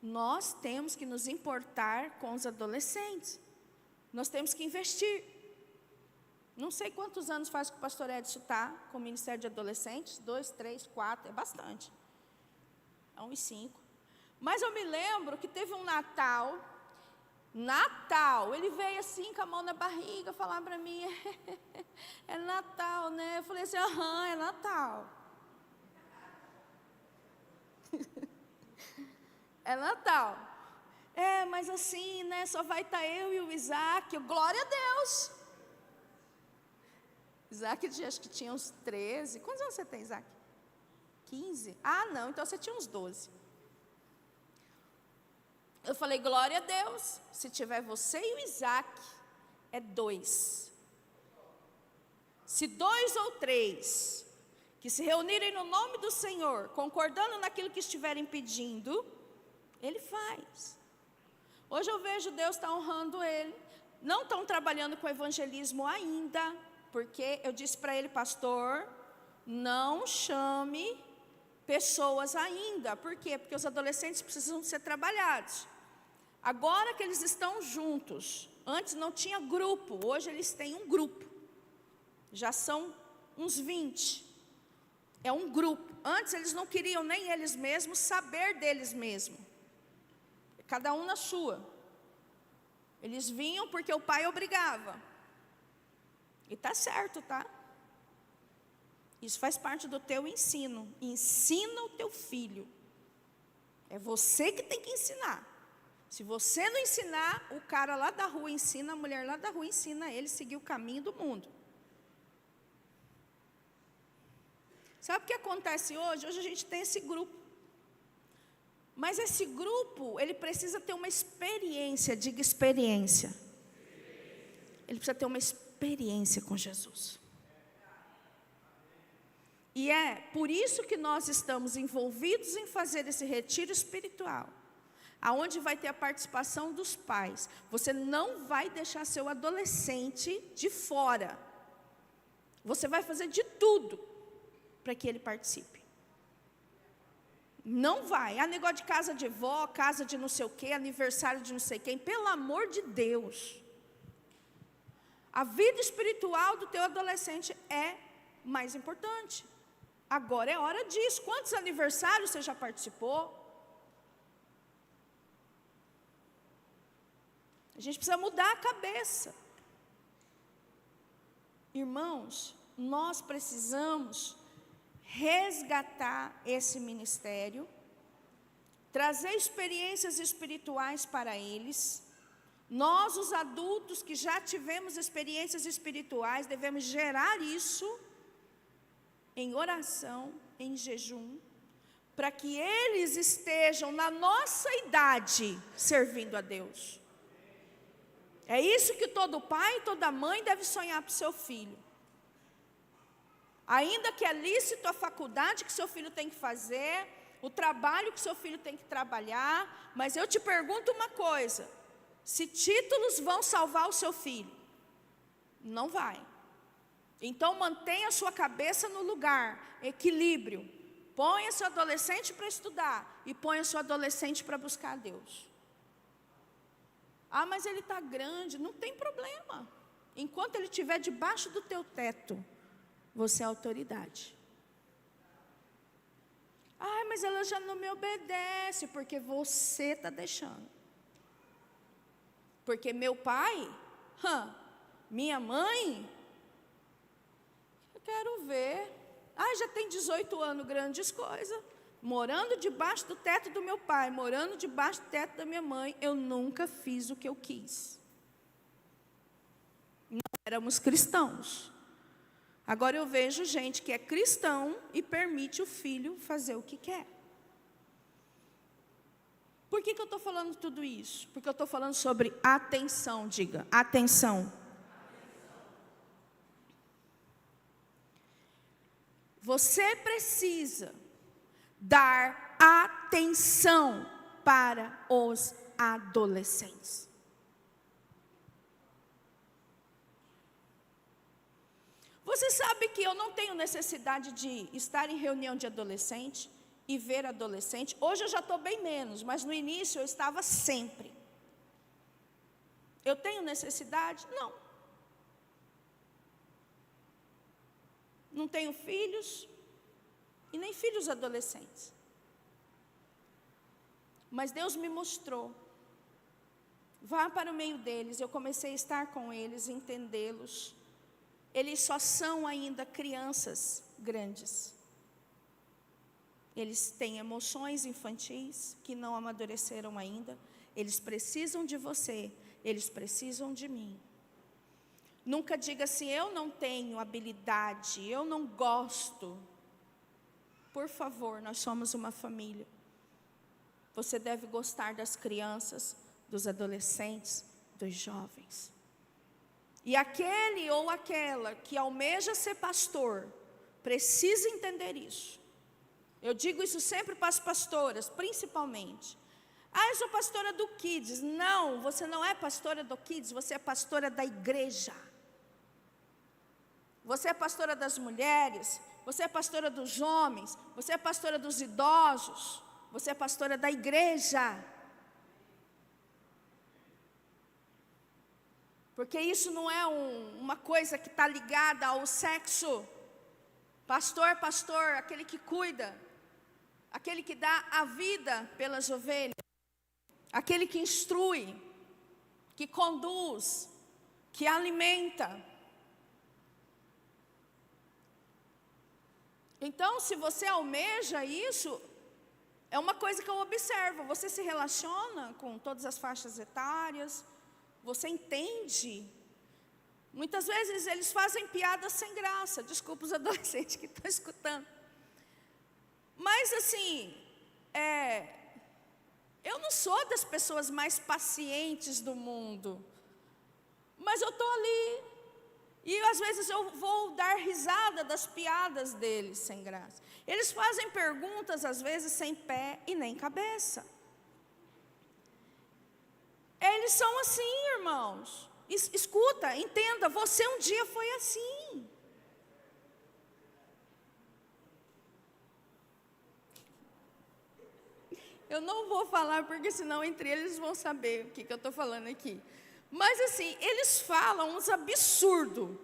Nós temos que nos importar com os adolescentes. Nós temos que investir. Não sei quantos anos faz que o pastor Edson está com o Ministério de Adolescentes. 2, 3, 4, é bastante. É uns 5. Mas eu me lembro que teve um Natal, ele veio assim com a mão na barriga, falar para mim, é Natal, né? Eu falei assim, é Natal. É Natal. Mas assim, né, só vai estar eu e o Isaac, glória a Deus. Isaac, acho que tinha uns 13. Quantos anos você tem, Isaac? 15? Não, então você tinha uns 12. Eu falei, glória a Deus. Se tiver você e o Isaac, é 2. Se 2 ou 3 que se reunirem no nome do Senhor, concordando naquilo que estiverem pedindo, Ele faz. Hoje eu vejo Deus está honrando Ele. Não estão trabalhando com evangelismo ainda, porque eu disse para ele, pastor, não chame pessoas ainda. Por quê? Porque os adolescentes precisam ser trabalhados. Agora que eles estão juntos, antes não tinha grupo, hoje eles têm um grupo. Já são uns 20. É um grupo. Antes eles não queriam nem eles mesmos saber deles mesmos. Cada um na sua. Eles vinham porque o pai obrigava. E está certo, tá? Isso faz parte do teu ensino. Ensina o teu filho. É você que tem que ensinar. Se você não ensinar, o cara lá da rua ensina, a mulher lá da rua ensina ele a seguir o caminho do mundo. Sabe o que acontece hoje? Hoje a gente tem esse grupo. Mas esse grupo, ele precisa ter uma experiência, diga experiência. Ele precisa ter uma experiência com Jesus. E é por isso que nós estamos envolvidos em fazer esse retiro espiritual, aonde vai ter a participação dos pais. Você não vai deixar seu adolescente de fora. Você vai fazer de tudo para que ele participe. Não vai. Há negócio de casa de vó, casa de não sei o quê, aniversário de não sei quem. Pelo amor de Deus. A vida espiritual do teu adolescente é mais importante. Agora é hora disso. Quantos aniversários você já participou? A gente precisa mudar a cabeça. Irmãos, nós precisamos resgatar esse ministério, trazer experiências espirituais para eles. Nós, os adultos que já tivemos experiências espirituais, devemos gerar isso em oração, em jejum, para que eles estejam na nossa idade servindo a Deus. É isso que todo pai e toda mãe deve sonhar para o seu filho. Ainda que é lícito a faculdade que seu filho tem que fazer, o trabalho que seu filho tem que trabalhar, mas eu te pergunto uma coisa: se títulos vão salvar o seu filho? Não vai. Então mantenha a sua cabeça no lugar, equilíbrio. Ponha seu adolescente para estudar e ponha seu adolescente para buscar a Deus. Ah, mas ele está grande, não tem problema. Enquanto ele estiver debaixo do teu teto, você é autoridade. Ah, mas ela já não me obedece, porque você está deixando. Porque meu pai, minha mãe, eu quero ver. Ah, já tem 18 anos, grandes coisas. Morando debaixo do teto do meu pai, morando debaixo do teto da minha mãe, eu nunca fiz o que eu quis. Não éramos cristãos. Agora eu vejo gente que é cristão e permite o filho fazer o que quer. Por que eu estou falando tudo isso? Porque eu estou falando sobre atenção, diga, atenção. Você precisa dar atenção para os adolescentes. Você sabe que eu não tenho necessidade de estar em reunião de adolescente e ver adolescente. Hoje eu já estou bem menos, mas no início eu estava sempre. Eu tenho necessidade? Não. Não tenho filhos e nem filhos adolescentes. Mas Deus me mostrou. Vá para o meio deles. Eu comecei a estar com eles, entendê-los. Eles só são ainda crianças grandes. Eles têm emoções infantis que não amadureceram ainda. Eles precisam de você, eles precisam de mim. Nunca diga assim, eu não tenho habilidade, eu não gosto. Por favor, nós somos uma família. Você deve gostar das crianças, dos adolescentes, dos jovens. E aquele ou aquela que almeja ser pastor, precisa entender isso. Eu digo isso sempre para as pastoras, principalmente. Eu sou pastora do Kids. Não, você não é pastora do Kids, você é pastora da igreja. Você é pastora das mulheres, você é pastora dos homens, você é pastora dos idosos, você é pastora da igreja. Porque isso não é uma coisa que está ligada ao sexo. Pastor, pastor, aquele que cuida, aquele que dá a vida pelas ovelhas, aquele que instrui, que conduz, que alimenta. Então, se você almeja isso, é uma coisa que eu observo. Você se relaciona com todas as faixas etárias, você entende. Muitas vezes eles fazem piadas sem graça. Desculpa os adolescentes que estão escutando. Mas assim, eu não sou das pessoas mais pacientes do mundo. Mas eu estou ali. E às vezes eu vou dar risada das piadas deles sem graça. Eles fazem perguntas às vezes sem pé e nem cabeça. Eles são assim, irmãos. Escuta, entenda, você um dia foi assim. Eu não vou falar porque senão entre eles vão saber o que eu estou falando aqui. Mas assim, eles falam uns absurdos.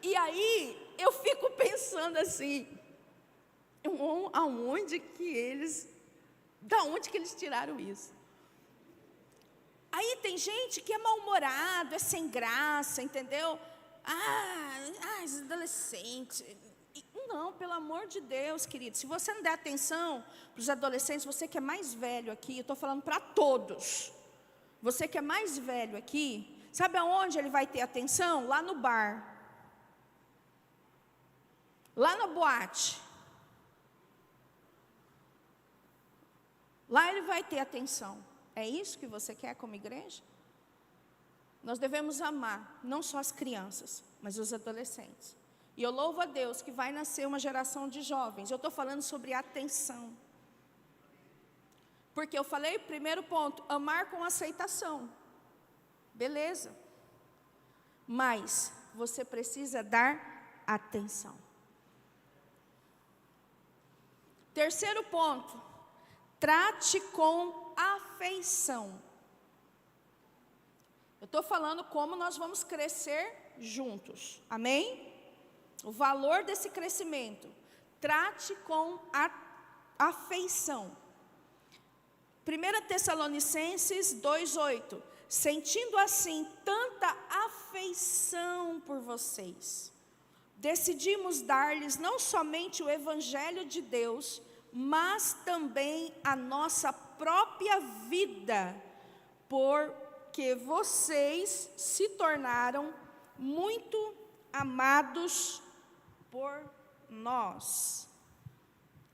E aí, eu fico pensando assim, da onde que eles tiraram isso? Aí tem gente que é mal-humorado, é sem graça, entendeu? Esses adolescentes. Não, pelo amor de Deus, querido, se você não der atenção para os adolescentes, você que é mais velho aqui, eu estou falando para todos. Você que é mais velho aqui, sabe aonde ele vai ter atenção? Lá no bar. Lá na boate. Lá ele vai ter atenção. É isso que você quer como igreja? Nós devemos amar, não só as crianças, mas os adolescentes. E eu louvo a Deus que vai nascer uma geração de jovens. Eu estou falando sobre atenção. Porque eu falei, primeiro ponto, amar com aceitação. Beleza. Mas você precisa dar atenção. Terceiro ponto, trate com afeição. Eu estou falando como nós vamos crescer juntos. Amém? O valor desse crescimento. Trate com afeição. 1 Tessalonicenses 2:8. Sentindo assim tanta afeição por vocês, decidimos dar-lhes não somente o Evangelho de Deus, mas também a nossa própria vida, porque vocês se tornaram muito amados por nós.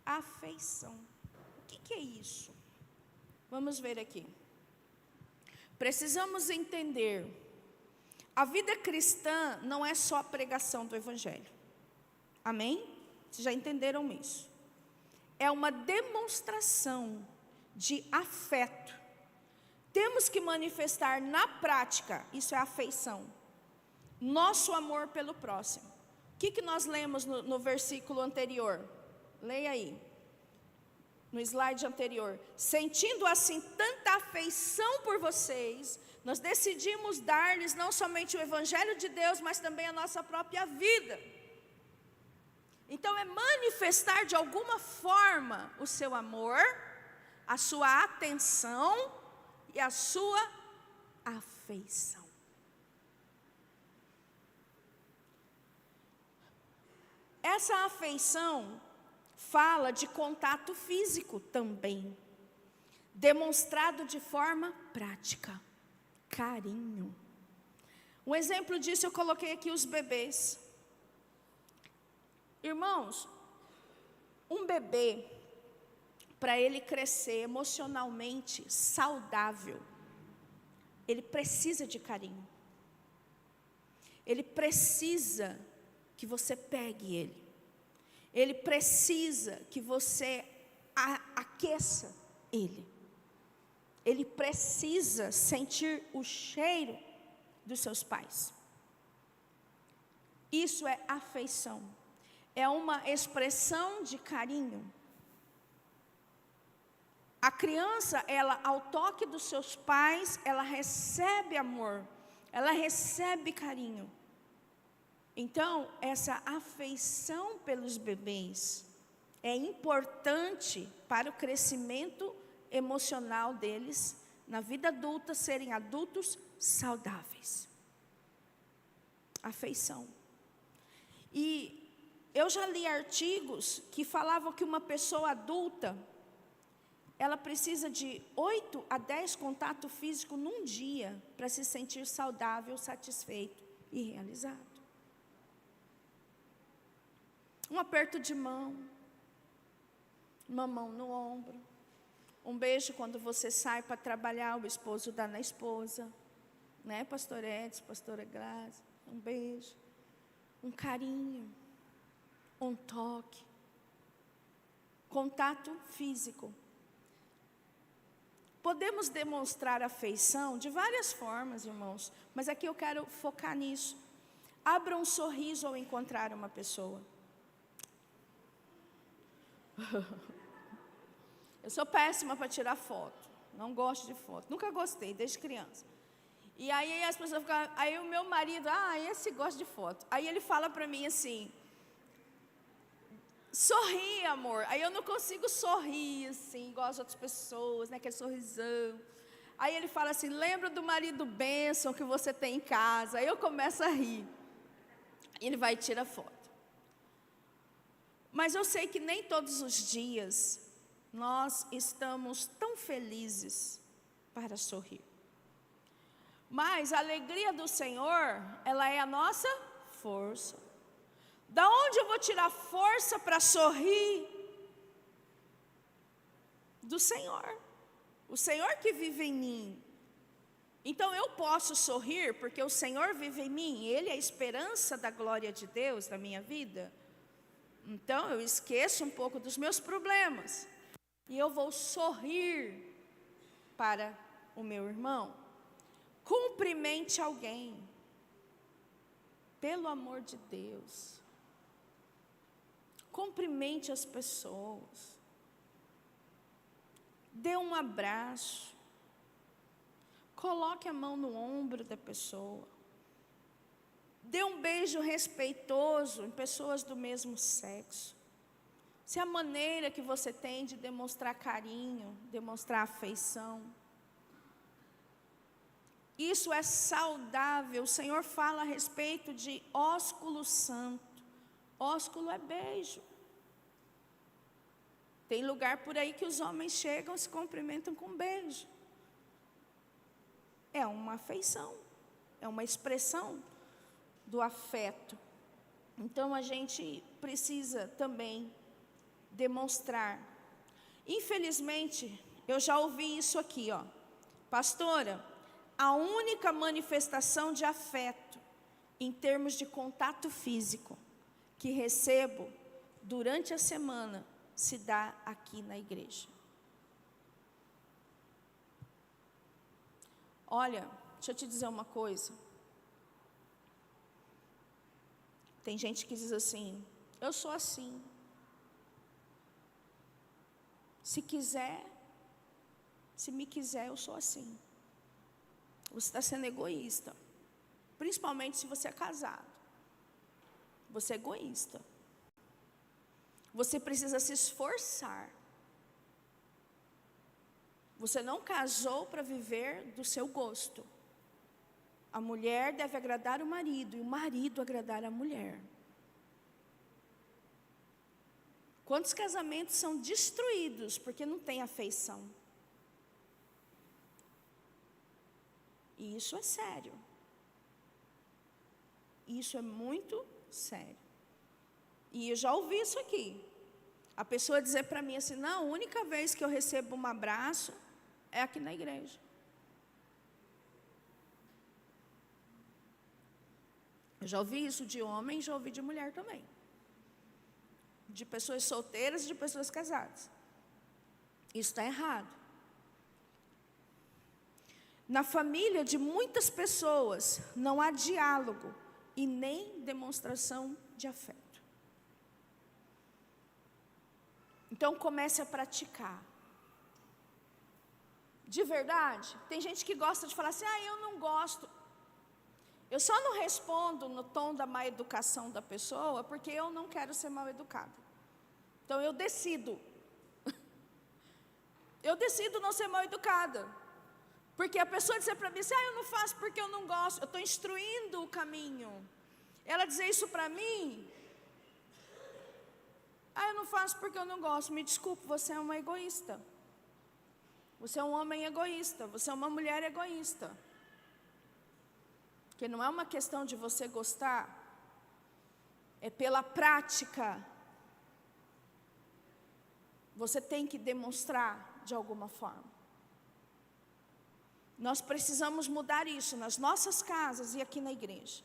Afeição. O que é isso? Vamos ver aqui. Precisamos entender, a vida cristã não é só a pregação do Evangelho. Amém? Vocês já entenderam isso? É uma demonstração de afeto. Temos que manifestar na prática, isso é afeição, nosso amor pelo próximo. O que nós lemos no versículo anterior? Leia aí. No slide anterior, sentindo assim tanta afeição por vocês, nós decidimos dar-lhes não somente o Evangelho de Deus, mas também a nossa própria vida. Então é manifestar de alguma forma o seu amor, a sua atenção e a sua afeição. Essa afeição fala de contato físico também, demonstrado de forma prática, carinho. Um exemplo disso eu coloquei aqui os bebês. Irmãos, um bebê, para ele crescer emocionalmente saudável, ele precisa de carinho. Ele precisa que você pegue ele. Ele precisa que você aqueça ele. Ele precisa sentir o cheiro dos seus pais. Isso é afeição. É uma expressão de carinho. A criança, ela, ao toque dos seus pais, ela recebe amor, ela recebe carinho. Então, essa afeição pelos bebês é importante para o crescimento emocional deles, na vida adulta, serem adultos saudáveis. Afeição. E eu já li artigos que falavam que uma pessoa adulta, ela precisa de 8 a 10 contatos físicos num dia para se sentir saudável, satisfeito e realizado. Um aperto de mão, uma mão no ombro, um beijo quando você sai para trabalhar, o esposo dá na esposa, né, pastor Edson, pastora Grazi, um beijo, um carinho, um toque, contato físico. Podemos demonstrar afeição de várias formas, irmãos, mas aqui eu quero focar nisso. Abra um sorriso ao encontrar uma pessoa. Eu sou péssima para tirar foto, não gosto de foto, nunca gostei, desde criança. E aí as pessoas ficam, aí o meu marido, esse gosta de foto. Aí ele fala para mim assim, sorri, amor. Aí eu não consigo sorrir assim, igual as outras pessoas, né, aquele sorrisão. Aí ele fala assim, lembra do marido bênção que você tem em casa. Aí eu começo a rir. Ele vai e tira foto. Mas eu sei que nem todos os dias nós estamos tão felizes para sorrir. Mas a alegria do Senhor, ela é a nossa força. Da onde eu vou tirar força para sorrir? Do Senhor. O Senhor que vive em mim. Então eu posso sorrir porque o Senhor vive em mim. Ele é a esperança da glória de Deus na minha vida. Então eu esqueço um pouco dos meus problemas. E eu vou sorrir para o meu irmão. Cumprimente alguém. Pelo amor de Deus. Cumprimente as pessoas. Dê um abraço. Coloque a mão no ombro da pessoa. Dê um beijo respeitoso em pessoas do mesmo sexo. Se a maneira que você tem de demonstrar carinho, demonstrar afeição, isso é saudável. O Senhor fala a respeito de ósculo santo. Ósculo é beijo. Tem lugar por aí que os homens chegam e se cumprimentam com beijo. É uma afeição, é uma expressão do afeto. Então a gente precisa também demonstrar. Infelizmente, eu já ouvi isso aqui, pastora, a única manifestação de afeto em termos de contato físico que recebo durante a semana se dá aqui na igreja. Olha, deixa eu te dizer uma coisa. Tem gente que diz assim, eu sou assim. Se me quiser, eu sou assim. Você está sendo egoísta. Principalmente se você é casado. Você é egoísta. Você precisa se esforçar. Você não casou para viver do seu gosto. A mulher deve agradar o marido e o marido agradar a mulher. Quantos casamentos são destruídos porque não tem afeição? E isso é sério. Isso é muito sério. E eu já ouvi isso aqui. A pessoa dizer para mim assim, não, a única vez que eu recebo um abraço é aqui na igreja. Eu já ouvi isso de homem, já ouvi de mulher também. De pessoas solteiras e de pessoas casadas. Isso está errado. Na família de muitas pessoas não há diálogo e nem demonstração de afeto. Então comece a praticar. De verdade, tem gente que gosta de falar assim, eu não gosto. Eu só não respondo no tom da má educação da pessoa, porque eu não quero ser mal educada. Então eu decido. Eu decido não ser mal educada. Porque a pessoa dizer para mim assim, eu não faço porque eu não gosto. Eu estou instruindo o caminho. Ela dizer isso para mim, eu não faço porque eu não gosto. Me desculpe, você é uma egoísta. Você é um homem egoísta, você é uma mulher egoísta. Porque não é uma questão de você gostar, é pela prática. Você tem que demonstrar de alguma forma. Nós precisamos mudar isso nas nossas casas e aqui na igreja.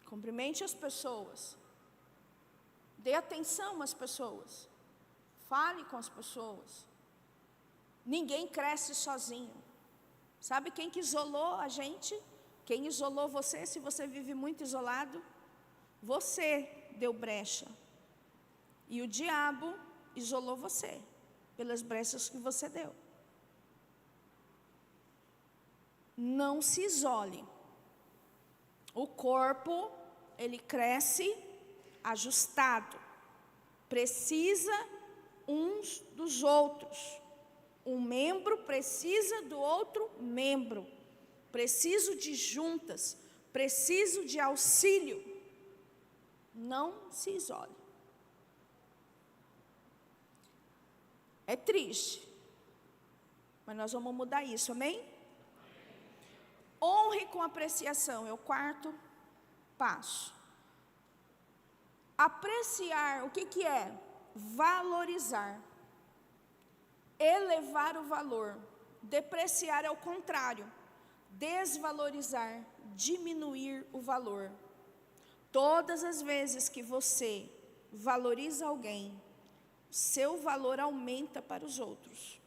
Cumprimente as pessoas. Dê atenção às pessoas. Fale com as pessoas. Ninguém cresce sozinho. Sabe quem que isolou a gente? Quem isolou você, se você vive muito isolado? Você deu brecha. E o diabo isolou você, pelas brechas que você deu. Não se isole. O corpo, ele cresce ajustado. Precisa uns dos outros. Um membro precisa do outro membro. Preciso de juntas. Preciso de auxílio. Não se isole. É triste. Mas nós vamos mudar isso, amém? Honre com apreciação, é o quarto passo. Apreciar, o que é? Valorizar. Elevar o valor. Depreciar é o contrário. Desvalorizar, diminuir o valor. Todas as vezes que você valoriza alguém, seu valor aumenta para os outros.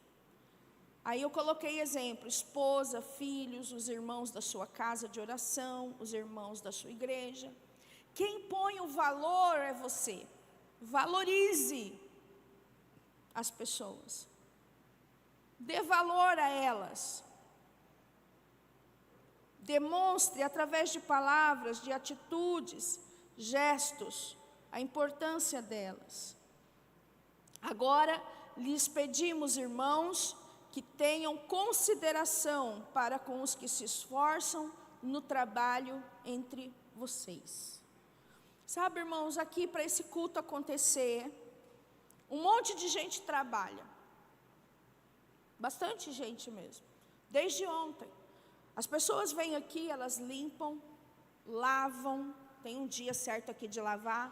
Aí eu coloquei exemplo, esposa, filhos, os irmãos da sua casa de oração, os irmãos da sua igreja. Quem põe o valor é você. Valorize as pessoas. Dê valor a elas. Demonstre através de palavras, de atitudes, gestos, a importância delas. Agora, lhes pedimos, irmãos, que tenham consideração para com os que se esforçam no trabalho entre vocês. Sabe, irmãos, aqui para esse culto acontecer, um monte de gente trabalha. Bastante gente mesmo. Desde ontem. As pessoas vêm aqui, elas limpam, lavam. Tem um dia certo aqui de lavar,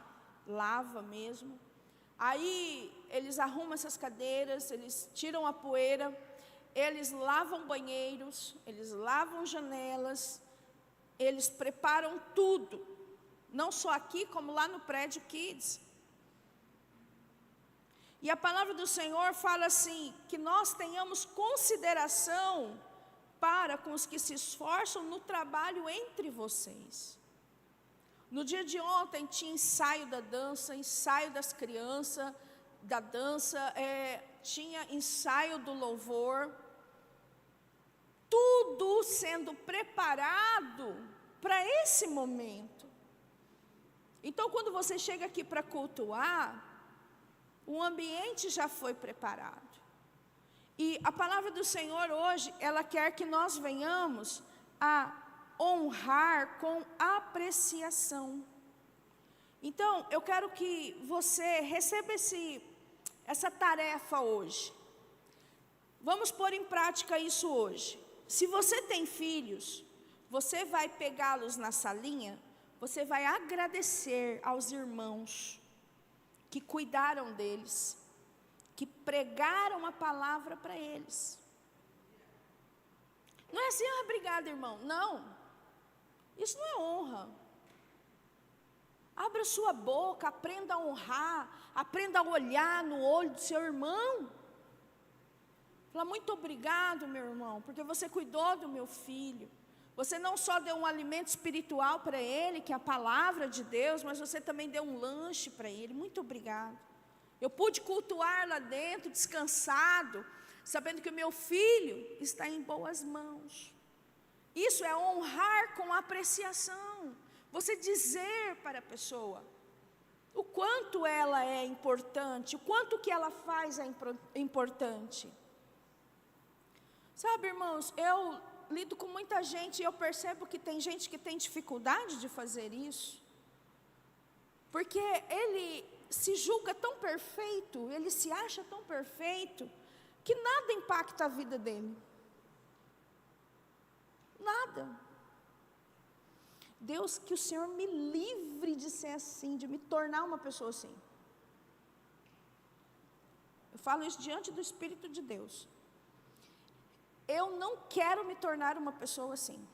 lava mesmo. Aí eles arrumam essas cadeiras, eles tiram a poeira, eles lavam banheiros, eles lavam janelas, eles preparam tudo, não só aqui como lá no prédio Kids. E a palavra do Senhor fala assim, que nós tenhamos consideração para com os que se esforçam no trabalho entre vocês. No dia de ontem tinha ensaio da dança, ensaio das crianças, da dança, tinha ensaio do louvor, tudo sendo preparado para esse momento. Então, quando você chega aqui para cultuar, o ambiente já foi preparado. E a palavra do Senhor hoje, ela quer que nós venhamos a honrar com apreciação. Então, eu quero que você receba essa tarefa hoje. Vamos pôr em prática isso hoje. Se você tem filhos, você vai pegá-los na salinha, você vai agradecer aos irmãos que cuidaram deles, que pregaram a palavra para eles. Não é assim, obrigada, irmão. Não. Isso não é honra. Abra sua boca, aprenda a honrar, aprenda a olhar no olho do seu irmão. Fala, muito obrigado, meu irmão, porque você cuidou do meu filho. Você não só deu um alimento espiritual para ele, que é a palavra de Deus, mas você também deu um lanche para ele. Muito obrigado. Eu pude cultuar lá dentro, descansado, sabendo que o meu filho está em boas mãos. Isso é honrar com apreciação. Você dizer para a pessoa o quanto ela é importante, o quanto que ela faz é importante. Sabe, irmãos, eu lido com muita gente e eu percebo que tem gente que tem dificuldade de fazer isso, porque ele se julga tão perfeito, ele se acha tão perfeito, que nada impacta a vida dele. Nada. Deus, que o Senhor me livre de ser assim, de me tornar uma pessoa assim. Eu falo isso diante do Espírito de Deus. Eu não quero me tornar uma pessoa assim,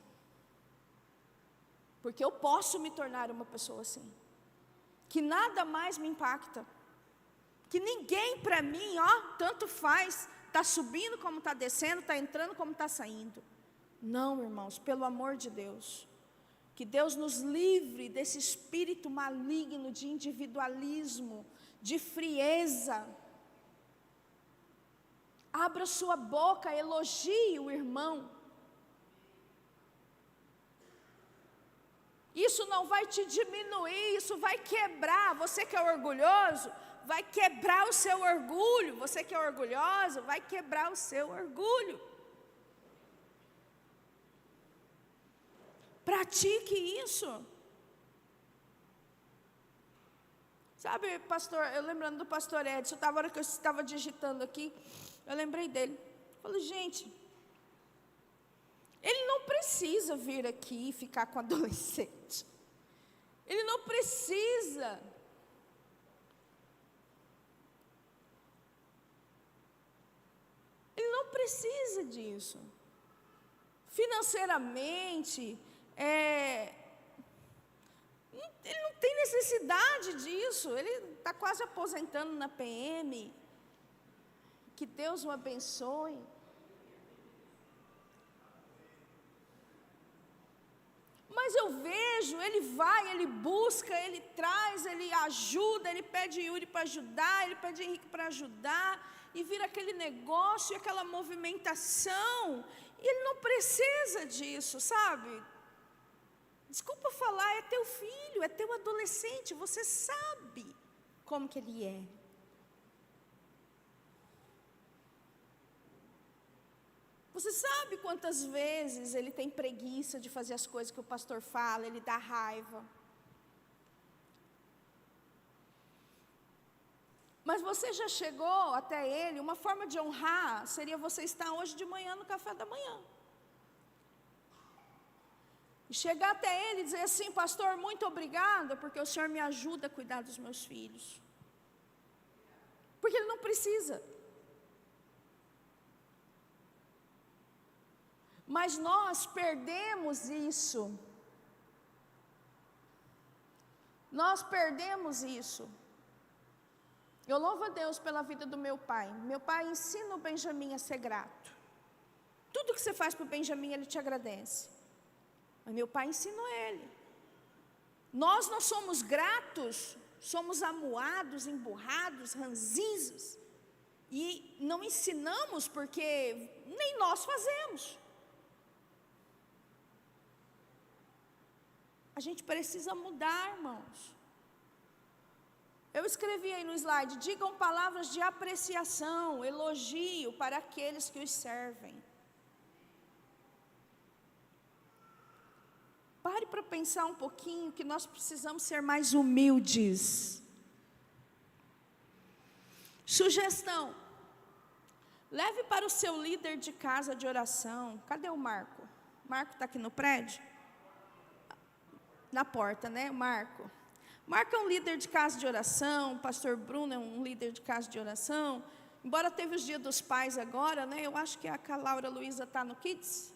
porque eu posso me tornar uma pessoa assim, que nada mais me impacta, que ninguém para mim, tanto faz, está subindo como está descendo, está entrando como está saindo. Não, irmãos, pelo amor de Deus, que Deus nos livre desse espírito maligno de individualismo, de frieza. Abra sua boca, elogie o irmão. Isso não vai te diminuir, isso vai quebrar. Você que é orgulhoso, vai quebrar o seu orgulho. Você que é orgulhoso, vai quebrar o seu orgulho. Pratique isso. Sabe, pastor, eu lembrando do pastor Edson, a hora que eu estava digitando aqui, eu lembrei dele. Falei, gente, ele não precisa vir aqui e ficar com adolescente. Ele não precisa. Ele não precisa disso. Financeiramente, ele não tem necessidade disso. Ele está quase aposentando na PM. Que Deus o abençoe. Mas eu vejo, ele vai, ele busca, ele traz, ele ajuda, ele pede Yuri para ajudar, ele pede Henrique para ajudar, e vira aquele negócio, aquela movimentação, e ele não precisa disso, sabe? Desculpa falar, é teu filho, é teu adolescente, você sabe como que ele é. Você sabe quantas vezes ele tem preguiça de fazer as coisas que o pastor fala, ele dá raiva. Mas você já chegou até ele, uma forma de honrar seria você estar hoje de manhã no café da manhã. E chegar até ele e dizer assim, pastor, muito obrigada, porque o senhor me ajuda a cuidar dos meus filhos. Porque ele não precisa. Mas nós perdemos isso. Nós perdemos isso. Eu louvo a Deus pela vida do meu pai. Meu pai ensina o Benjamin a ser grato. Tudo que você faz para o Benjamin, ele te agradece. Mas meu pai ensinou ele. Nós não somos gratos, somos amuados, emburrados, ranzinzos. E não ensinamos porque nem nós fazemos. A gente precisa mudar, irmãos. Eu escrevi aí no slide, digam palavras de apreciação, elogio para aqueles que os servem. Pare para pensar um pouquinho que nós precisamos ser mais humildes. Sugestão, leve para o seu líder de casa de oração. Cadê o Marco? Marco está aqui no prédio? Na porta, né, Marco? Marco é um líder de casa de oração, o pastor Bruno é um líder de casa de oração. Embora teve os dias dos pais agora, né, eu acho que a Laura Luísa está no Kids.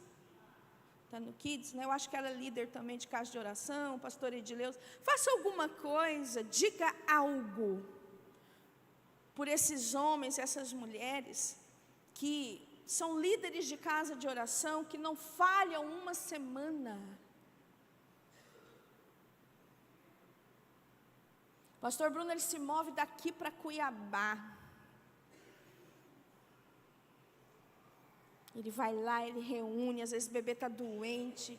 está no Kids, né? Eu acho que ela é líder também de casa de oração, pastor Edileus. Faça alguma coisa, diga algo por esses homens, essas mulheres, que são líderes de casa de oração, que não falham uma semana. Pastor Bruno, ele se move daqui para Cuiabá. Ele vai lá, ele reúne, às vezes o bebê está doente,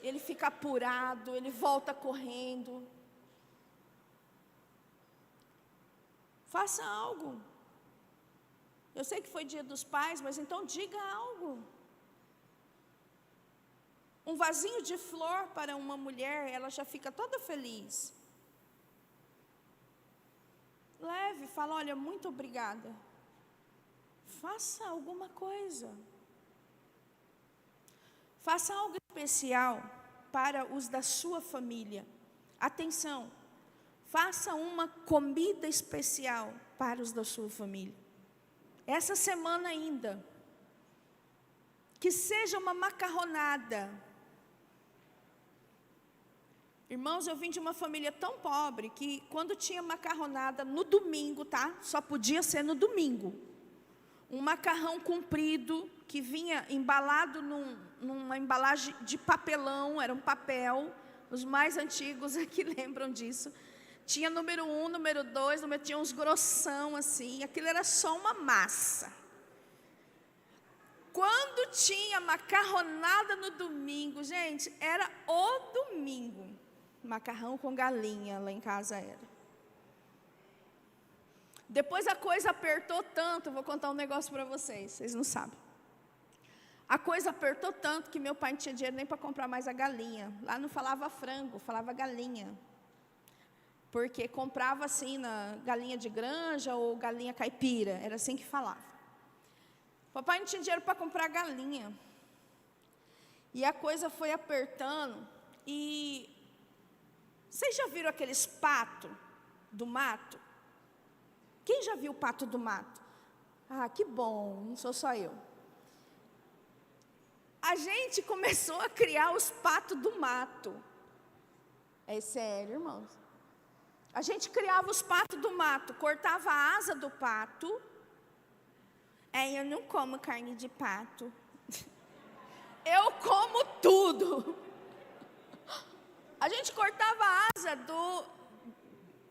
ele fica apurado, ele volta correndo. Faça algo. Eu sei que foi dia dos pais, mas então diga algo. Um vasinho de flor para uma mulher, ela já fica toda feliz. Leve, fala, olha, muito obrigada. Faça alguma coisa. Faça algo especial para os da sua família. Atenção, faça uma comida especial para os da sua família. Essa semana ainda. Que seja uma macarronada. Irmãos, eu vim de uma família tão pobre que quando tinha macarronada no domingo, tá? Só podia ser no domingo. Um macarrão comprido que vinha embalado numa embalagem de papelão, era um papel. Os mais antigos aqui lembram disso. Tinha número 1, número 2, tinha uns grossão assim. Aquilo era só uma massa. Quando tinha macarronada no domingo, gente, era o domingo. Macarrão com galinha, lá em casa era. Depois a coisa apertou tanto, vou contar um negócio para vocês não sabem. A coisa apertou tanto que meu pai não tinha dinheiro nem para comprar mais a galinha. Lá não falava frango, falava galinha. Porque comprava assim na galinha de granja ou galinha caipira, era assim que falava. Papai não tinha dinheiro para comprar galinha. E a coisa foi apertando e... Vocês já viram aqueles patos do mato? Quem já viu o pato do mato? Ah, que bom, não sou só eu. A gente começou a criar os patos do mato. É sério, irmãos. A gente criava os patos do mato, cortava a asa do pato. Eu não como carne de pato. Eu como tudo. A gente cortava a asa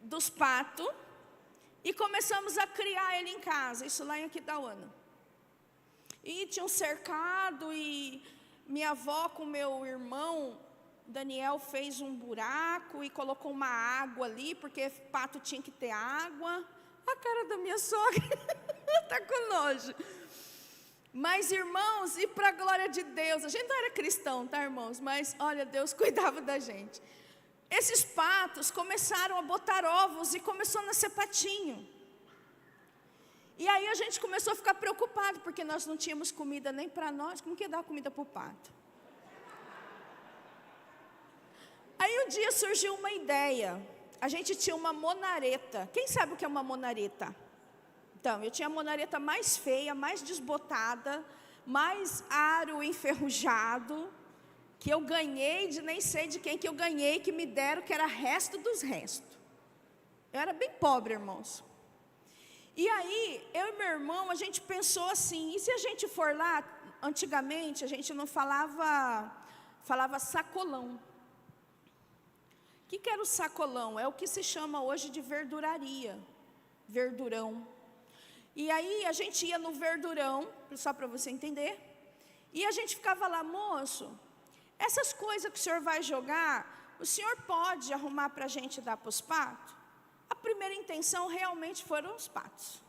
dos patos e começamos a criar ele em casa, isso lá em Aquidauana. E tinha um cercado e minha avó com meu irmão, Daniel, fez um buraco e colocou uma água ali, porque pato tinha que ter água. A cara da minha sogra está com nojo. Mas, irmãos, e para a glória de Deus, a gente não era cristão, tá, irmãos? Mas, olha, Deus cuidava da gente. Esses patos começaram a botar ovos e começou a nascer patinho. E aí a gente começou a ficar preocupado, porque nós não tínhamos comida nem para nós, como que ia dar comida para o pato? Aí um dia surgiu uma ideia, a gente tinha uma monareta. Quem sabe o que é uma monareta? Então, eu tinha a monareta mais feia, mais desbotada, mais aro enferrujado, que eu ganhei de nem sei de quem que eu ganhei, que me deram, que era resto dos restos. Eu era bem pobre, irmãos. E aí, eu e meu irmão, a gente pensou assim, e se a gente for lá, antigamente a gente não falava sacolão. O que era o sacolão? É o que se chama hoje de verduraria, verdurão. E aí a gente ia no verdurão, só para você entender, e a gente ficava lá, moço, essas coisas que o senhor vai jogar, o senhor pode arrumar para a gente dar para os patos? A primeira intenção realmente foram os patos.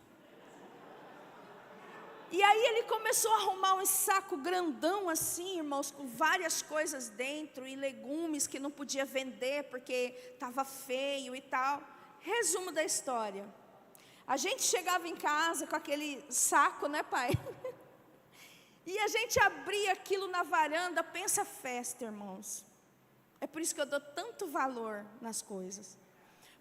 E aí ele começou a arrumar um saco grandão assim, irmãos, com várias coisas dentro e legumes que não podia vender porque estava feio e tal. Resumo da história. A gente chegava em casa com aquele saco, né, pai? E a gente abria aquilo na varanda, pensa festa, irmãos. É por isso que eu dou tanto valor nas coisas.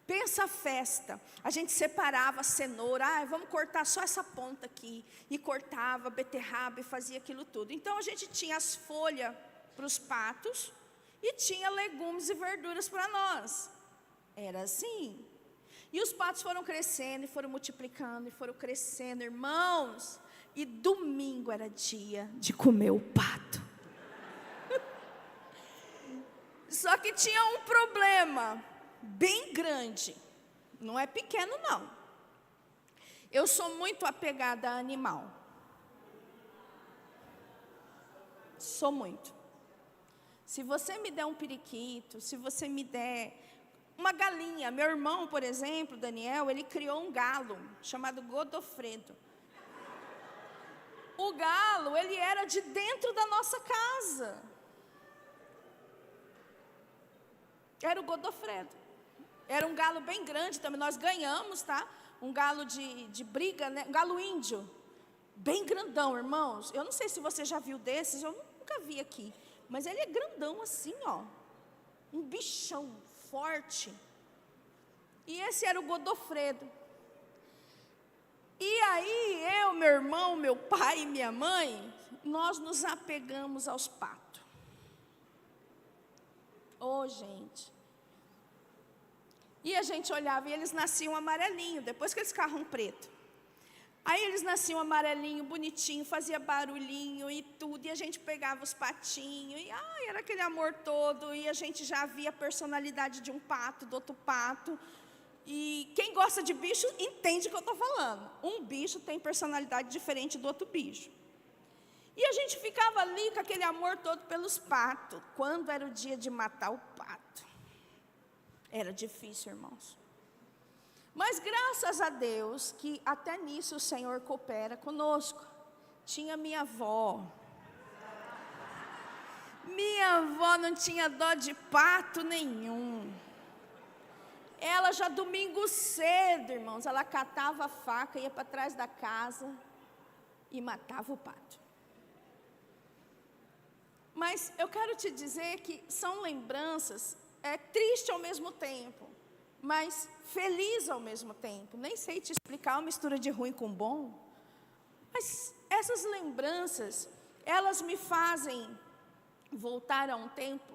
Pensa festa. A gente separava a cenoura, vamos cortar só essa ponta aqui. E cortava beterraba e fazia aquilo tudo. Então a gente tinha as folhas para os patos e tinha legumes e verduras para nós. Era assim. E os patos foram crescendo e foram multiplicando e foram crescendo, irmãos. E domingo era dia de comer o pato. Só que tinha um problema bem grande. Não é pequeno, não. Eu sou muito apegada a animal. Sou muito. Se você me der um periquito, se você me der uma galinha. Meu irmão, por exemplo, Daniel, ele criou um galo chamado Godofredo. O galo, ele era de dentro da nossa casa. Era o Godofredo. Era um galo bem grande também. Nós ganhamos, tá? Um galo de briga, né? Um galo índio. Bem grandão, irmãos. Eu não sei se você já viu desses, eu nunca vi aqui. Mas ele é grandão assim, ó. Um bichão forte. E esse era o Godofredo. E aí, eu, meu irmão, meu pai e minha mãe, nós nos apegamos aos patos. Oh, gente. E a gente olhava e eles nasciam amarelinho, depois que eles ficavam preto. Aí eles nasciam amarelinho, bonitinho, fazia barulhinho e tudo. E a gente pegava os patinhos e era aquele amor todo. E a gente já via a personalidade de um pato, do outro pato. E quem gosta de bicho entende o que eu estou falando. Um bicho tem personalidade diferente do outro bicho. E a gente ficava ali com aquele amor todo pelos patos. Quando era o dia de matar o pato, era difícil, irmãos. Mas graças a Deus que até nisso o Senhor coopera conosco. Tinha minha avó. Minha avó não tinha dó de pato nenhum. Ela já domingo cedo, irmãos, ela catava a faca, ia para trás da casa e matava o pato. Mas eu quero te dizer que são lembranças, triste ao mesmo tempo, mas feliz ao mesmo tempo. Nem sei te explicar uma mistura de ruim com bom. Mas essas lembranças, elas me fazem voltar a um tempo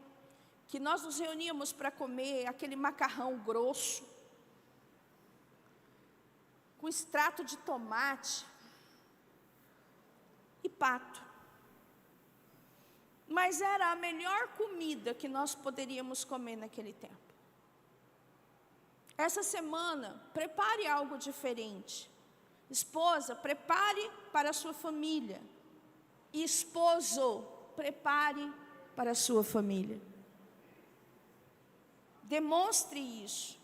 que nós nos reuníamos para comer aquele macarrão grosso, com extrato de tomate e pato. Mas era a melhor comida que nós poderíamos comer naquele tempo. Essa semana, prepare algo diferente. Esposa, prepare para a sua família. E esposo, prepare para a sua família. Demonstre isso.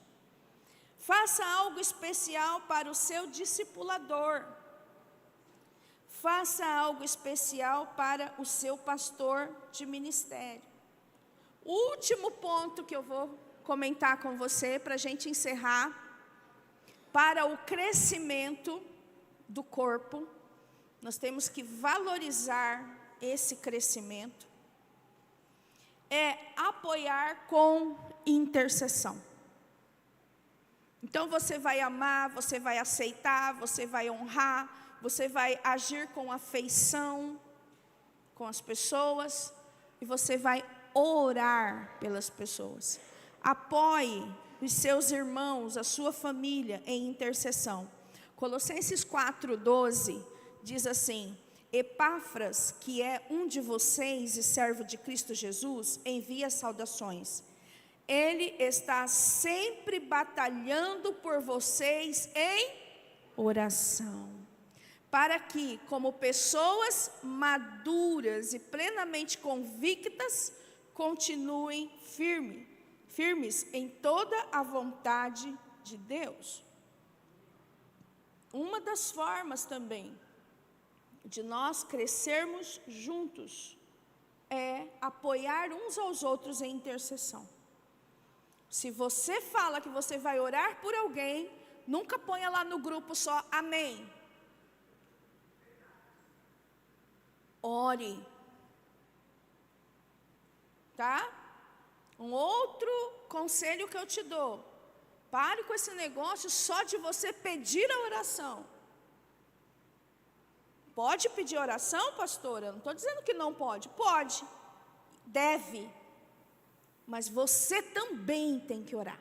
Faça algo especial para o seu discipulador. Faça algo especial para o seu pastor de ministério. O último ponto que eu vou comentar com você, para a gente encerrar, para o crescimento do corpo, nós temos que valorizar esse crescimento, é apoiar com intercessão. Então você vai amar, você vai aceitar, você vai honrar, você vai agir com afeição com as pessoas e você vai orar pelas pessoas. Apoie os seus irmãos, a sua família em intercessão. Colossenses 4:12 diz assim: Epáfras, que é um de vocês e servo de Cristo Jesus, envia saudações. Ele está sempre batalhando por vocês em oração, para que, como pessoas maduras e plenamente convictas, continuem firmes em toda a vontade de Deus. Uma das formas também de nós crescermos juntos é apoiar uns aos outros em intercessão. Se você fala que você vai orar por alguém, nunca ponha lá no grupo só amém. Ore. Tá? Um outro conselho que eu te dou: pare com esse negócio só de você pedir a oração. Pode pedir oração, pastora? Eu não estou dizendo que não pode. Pode. deve, mas você também tem que orar.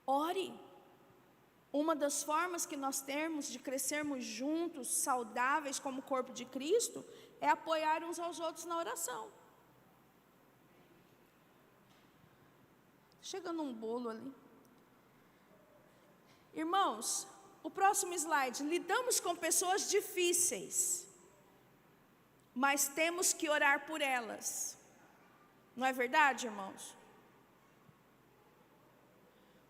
Ore. Uma das formas que nós temos de crescermos juntos, saudáveis como corpo de Cristo, é apoiar uns aos outros na oração. Chegando um bolo ali. Irmãos, o próximo slide. Lidamos com pessoas difíceis, mas temos que orar por elas. Não é verdade, irmãos?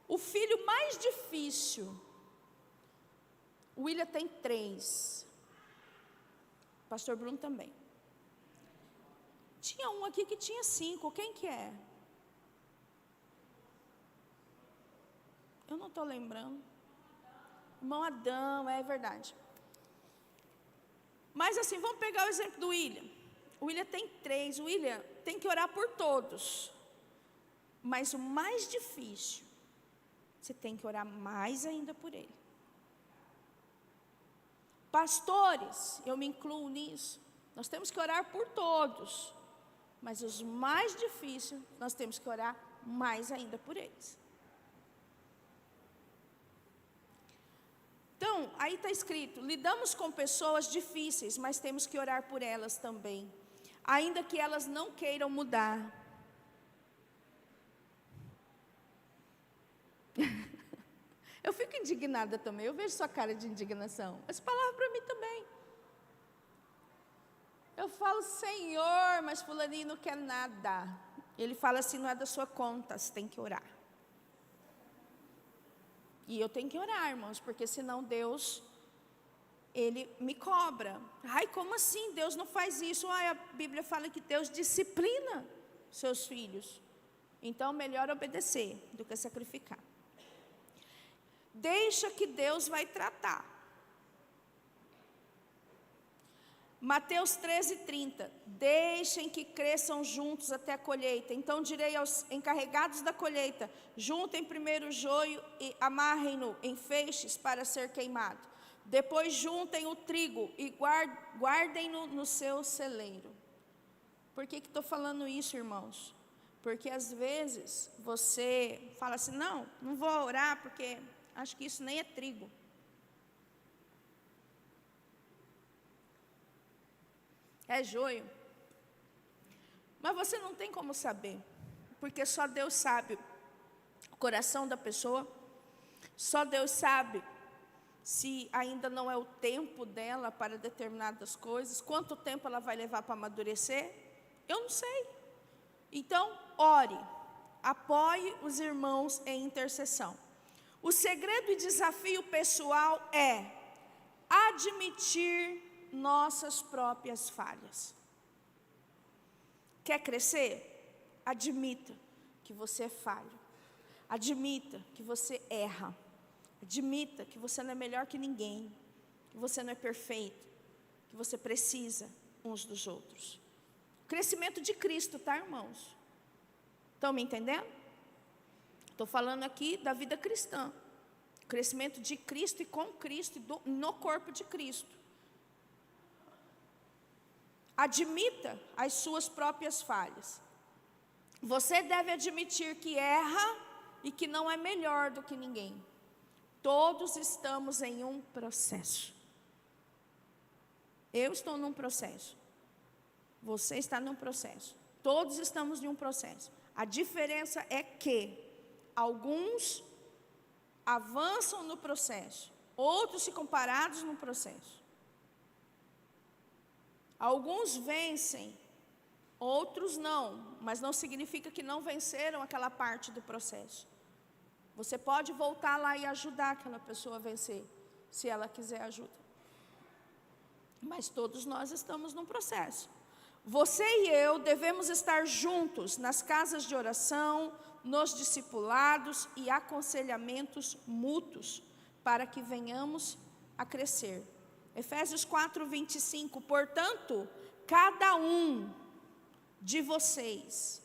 O filho mais difícil, o William tem 3. Pastor Bruno também. Tinha um aqui que tinha 5. Quem que é? Eu não estou lembrando. Irmão Adão, é verdade. Mas assim, vamos pegar o exemplo do William. O William tem 3. O William tem que orar por todos. Mas o mais difícil, você tem que orar mais ainda por ele. Pastores, eu me incluo nisso. Nós temos que orar por todos. Mas os mais difíceis, nós temos que orar mais ainda por eles. Então, aí está escrito, lidamos com pessoas difíceis, mas temos que orar por elas também. Ainda que elas não queiram mudar. Eu fico indignada também, eu vejo sua cara de indignação. Essa palavra para mim também. Eu falo, Senhor, mas fulaninho não quer nada. Ele fala assim, não é da sua conta, você tem que orar. E eu tenho que orar, irmãos, porque senão Deus, Ele me cobra. Ai, como assim? Deus não faz isso. Ai, a Bíblia fala que Deus disciplina seus filhos. Então, melhor obedecer do que sacrificar. Deixa que Deus vai tratar. Mateus 13:30. Deixem que cresçam juntos até a colheita. Então direi aos encarregados da colheita: juntem primeiro o joio e amarrem-no em feixes para ser queimado. Depois juntem o trigo e guardem-no no seu celeiro. Por que estou falando isso, irmãos? Porque às vezes você fala assim, não vou orar porque acho que isso nem é trigo. É joio. Mas você não tem como saber, porque só Deus sabe o coração da pessoa, só Deus sabe se ainda não é o tempo dela para determinadas coisas, quanto tempo ela vai levar para amadurecer, eu não sei. Então, ore, apoie os irmãos em intercessão. O segredo e desafio pessoal é admitir nossas próprias falhas. Quer crescer? Admita que você é falho. Admita que você erra. Admita que você não é melhor que ninguém. Que você não é perfeito. Que você precisa uns dos outros. Crescimento de Cristo, tá, irmãos? Estão me entendendo? Estou falando aqui da vida cristã. Crescimento de Cristo e com Cristo no corpo de Cristo. Admita as suas próprias falhas. Você deve admitir que erra e que não é melhor do que ninguém. Todos estamos em um processo. Eu estou num processo. Você está num processo. Todos estamos em um processo. A diferença é que alguns avançam no processo, outros ficam parados no processo. Alguns vencem, outros não, mas não significa que não venceram aquela parte do processo. Você pode voltar lá e ajudar aquela pessoa a vencer, se ela quiser ajuda. Mas todos nós estamos num processo. Você e eu devemos estar juntos nas casas de oração, nos discipulados e aconselhamentos mútuos, para que venhamos a crescer. Efésios 4:25, portanto, cada um de vocês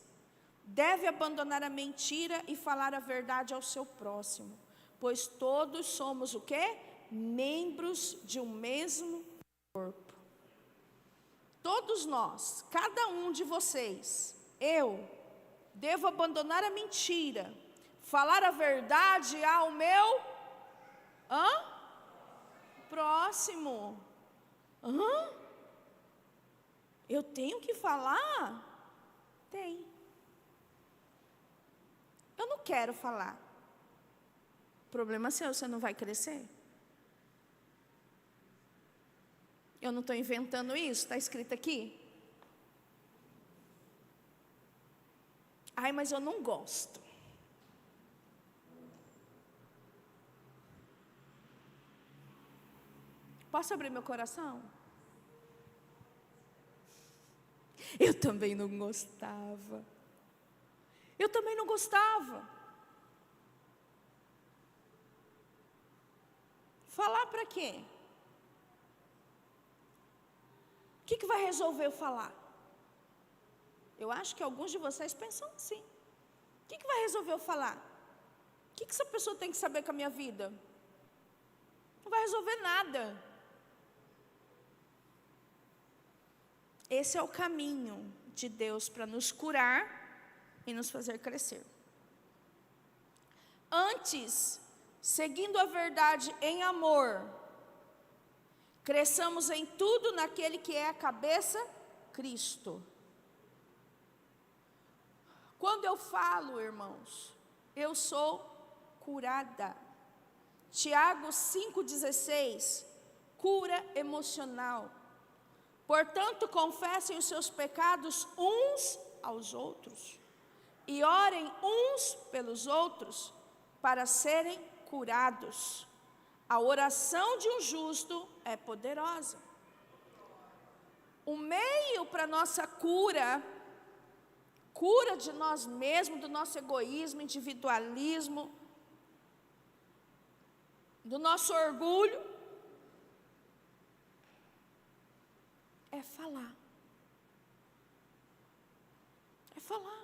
deve abandonar a mentira e falar a verdade ao seu próximo, pois todos somos o quê? Membros de um mesmo corpo. todos nós, cada um de vocês, eu devo abandonar a mentira, falar a verdade ao meu próximo. Eu tenho que falar? Tem. Eu não quero falar. Problema seu, você não vai crescer. Eu não estou inventando isso, está escrito aqui. Ai, mas eu não gosto. Posso abrir meu coração? Eu também não gostava. Eu também não gostava. Falar para quê? O que vai resolver eu falar? Eu acho que alguns de vocês pensam assim. O que vai resolver eu falar? O que essa pessoa tem que saber com a minha vida? Não vai resolver nada. Esse é o caminho de Deus para nos curar e nos fazer crescer. Antes, seguindo a verdade em amor, cresçamos em tudo naquele que é a cabeça, Cristo. Quando eu falo, irmãos, eu sou curada. Tiago 5,16, cura emocional. Portanto, confessem os seus pecados uns aos outros e orem uns pelos outros para serem curados. A oração de um justo é poderosa. O meio para nossa cura de nós mesmos, do nosso egoísmo, individualismo, do nosso orgulho, é falar. É falar.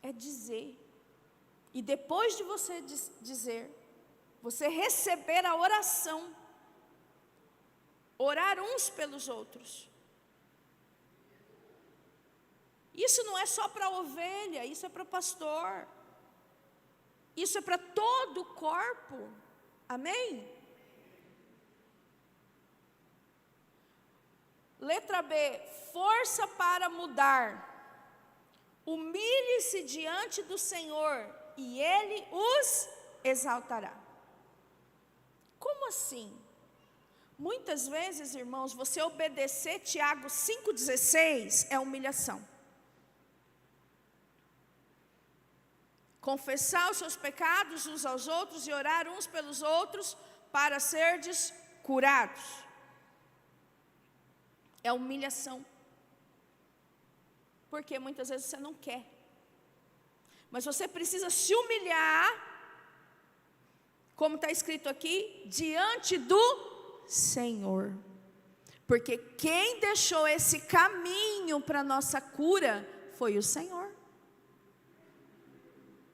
É dizer. E depois de você dizer, você receber a oração, orar uns pelos outros. Isso não é só para a ovelha, isso é para o pastor. Isso é para todo o corpo. Amém? Letra B, força para mudar. Humilhe-se diante do Senhor e Ele os exaltará. Como assim? Muitas vezes, irmãos, você obedecer Tiago 5,16 é humilhação. Confessar os seus pecados uns aos outros e orar uns pelos outros para serdes curados. É humilhação. Porque muitas vezes você não quer. Mas você precisa se humilhar, como está escrito aqui, diante do Senhor. Porque quem deixou esse caminho para a nossa cura foi o Senhor.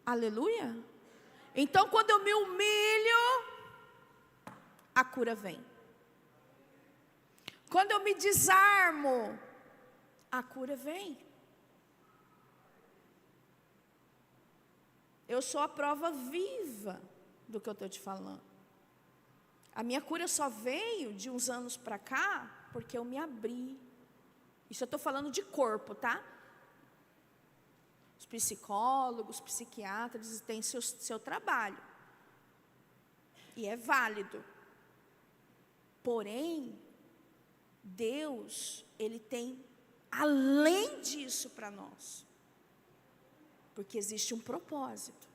Aleluia. Então, quando eu me humilho, a cura vem. Quando eu me desarmo, a cura vem. Eu sou a prova viva do que eu estou te falando. A minha cura só veio de uns anos para cá, porque eu me abri. Isso eu estou falando de corpo, tá? Os psicólogos, psiquiatras têm seu trabalho. E é válido. Porém, Deus, Ele tem além disso para nós. Porque existe um propósito.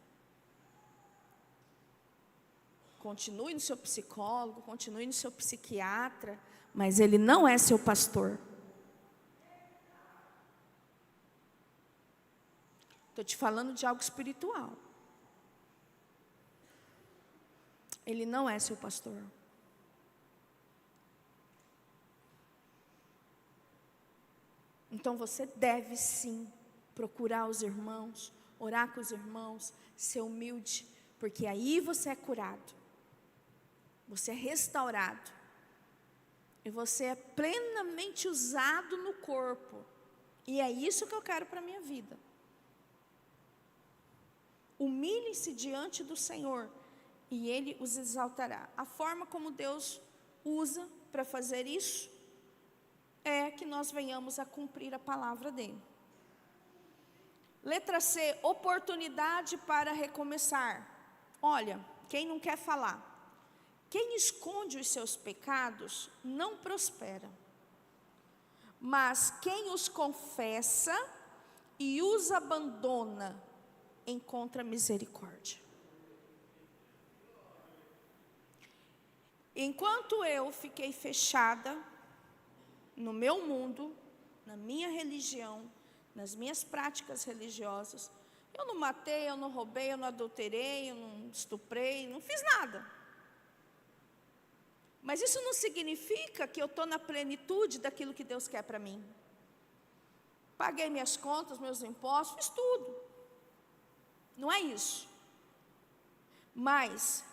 Continue no seu psicólogo, continue no seu psiquiatra, mas ele não é seu pastor. Estou te falando de algo espiritual. Ele não é seu pastor. Então você deve sim procurar os irmãos, orar com os irmãos, ser humilde, porque aí você é curado, você é restaurado. E você é plenamente usado no corpo. E é isso que eu quero para a minha vida. Humilhem-se diante do Senhor e Ele os exaltará. A forma como Deus usa para fazer isso é que nós venhamos a cumprir a palavra dEle. Letra C, oportunidade para recomeçar. Olha, quem não quer falar? Quem esconde os seus pecados não prospera. Mas quem os confessa e os abandona, encontra misericórdia. Enquanto eu fiquei fechada no meu mundo, na minha religião, nas minhas práticas religiosas, eu não matei, eu não roubei, eu não adulterei, eu não estuprei, não fiz nada. Mas isso não significa que eu estou na plenitude daquilo que Deus quer para mim. Paguei minhas contas, meus impostos, fiz tudo. Não é isso. Mas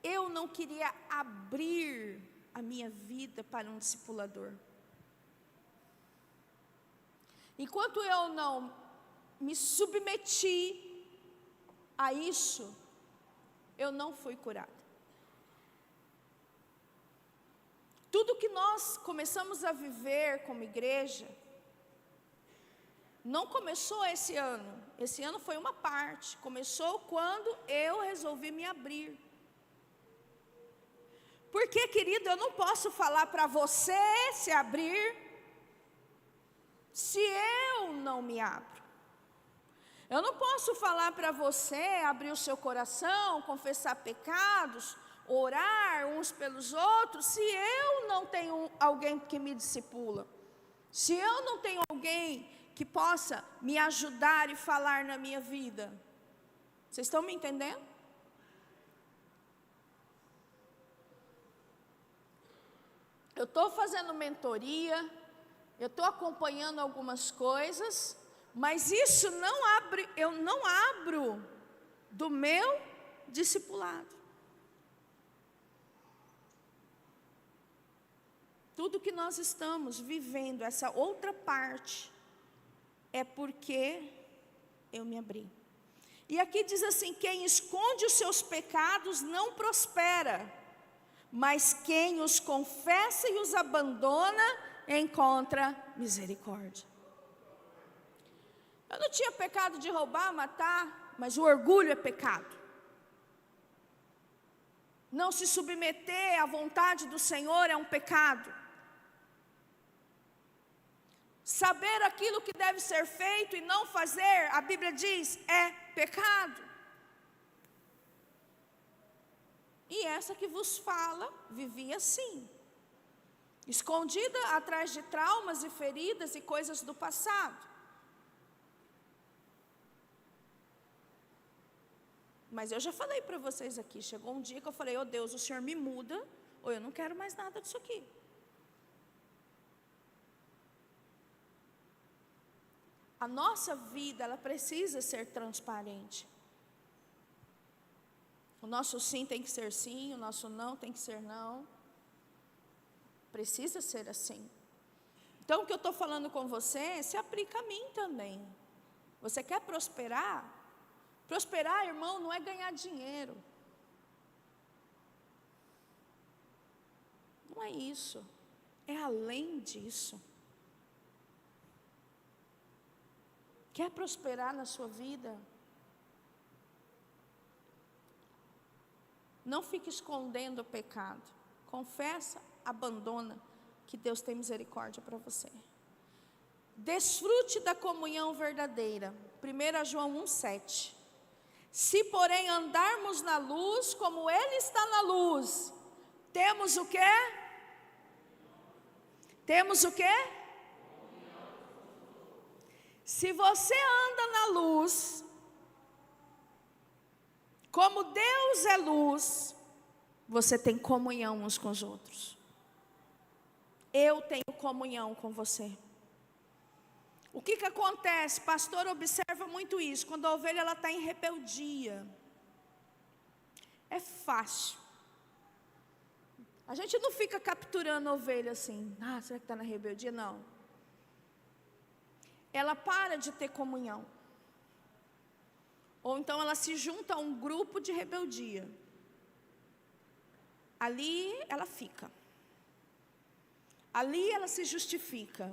eu não queria abrir a minha vida para um discipulador. Enquanto eu não me submeti a isso, eu não fui curada. Tudo que nós começamos a viver como igreja, não começou esse ano. Esse ano foi uma parte. Começou quando eu resolvi me abrir. Porque, querido, eu não posso falar para você se abrir se eu não me abro. Eu não posso falar para você abrir o seu coração, confessar pecados, orar uns pelos outros, se eu não tenho alguém que me discipula. Se eu não tenho alguém que possa me ajudar e falar na minha vida. Vocês estão me entendendo? Eu estou fazendo mentoria, eu estou acompanhando algumas coisas, mas isso não abre, eu não abro do meu discipulado. Tudo que nós estamos vivendo, essa outra parte, é porque eu me abri. E aqui diz assim: quem esconde os seus pecados não prospera, mas quem os confessa e os abandona, encontra misericórdia. Eu não tinha pecado de roubar, matar, mas o orgulho é pecado. Não se submeter à vontade do Senhor é um pecado. Saber aquilo que deve ser feito e não fazer, a Bíblia diz, é pecado. E essa que vos fala, vivia assim, escondida atrás de traumas e feridas e coisas do passado. Mas eu já falei para vocês aqui, chegou um dia que eu falei: oh Deus, o Senhor me muda, ou eu não quero mais nada disso aqui. A nossa vida, ela precisa ser transparente. O nosso sim tem que ser sim, o nosso não tem que ser não. Precisa ser assim. Então, o que eu estou falando com você, se aplica a mim também. Você quer prosperar? Prosperar, irmão, não é ganhar dinheiro. Não é isso. É além disso. Quer prosperar na sua vida? Não fique escondendo o pecado. Confessa, abandona, que Deus tem misericórdia para você. Desfrute da comunhão verdadeira. 1 João 1,7. Se, porém, andarmos na luz, como Ele está na luz, temos o quê? Temos o quê? Se você anda na luz, como Deus é luz, você tem comunhão uns com os outros. Eu tenho comunhão com você. O que acontece? Pastor observa muito isso. Quando a ovelha está em rebeldia, é fácil. A gente não fica capturando a ovelha assim, será que está na rebeldia? Não. Ela para de ter comunhão. Ou então ela se junta a um grupo de rebeldia. Ali ela fica. Ali ela se justifica.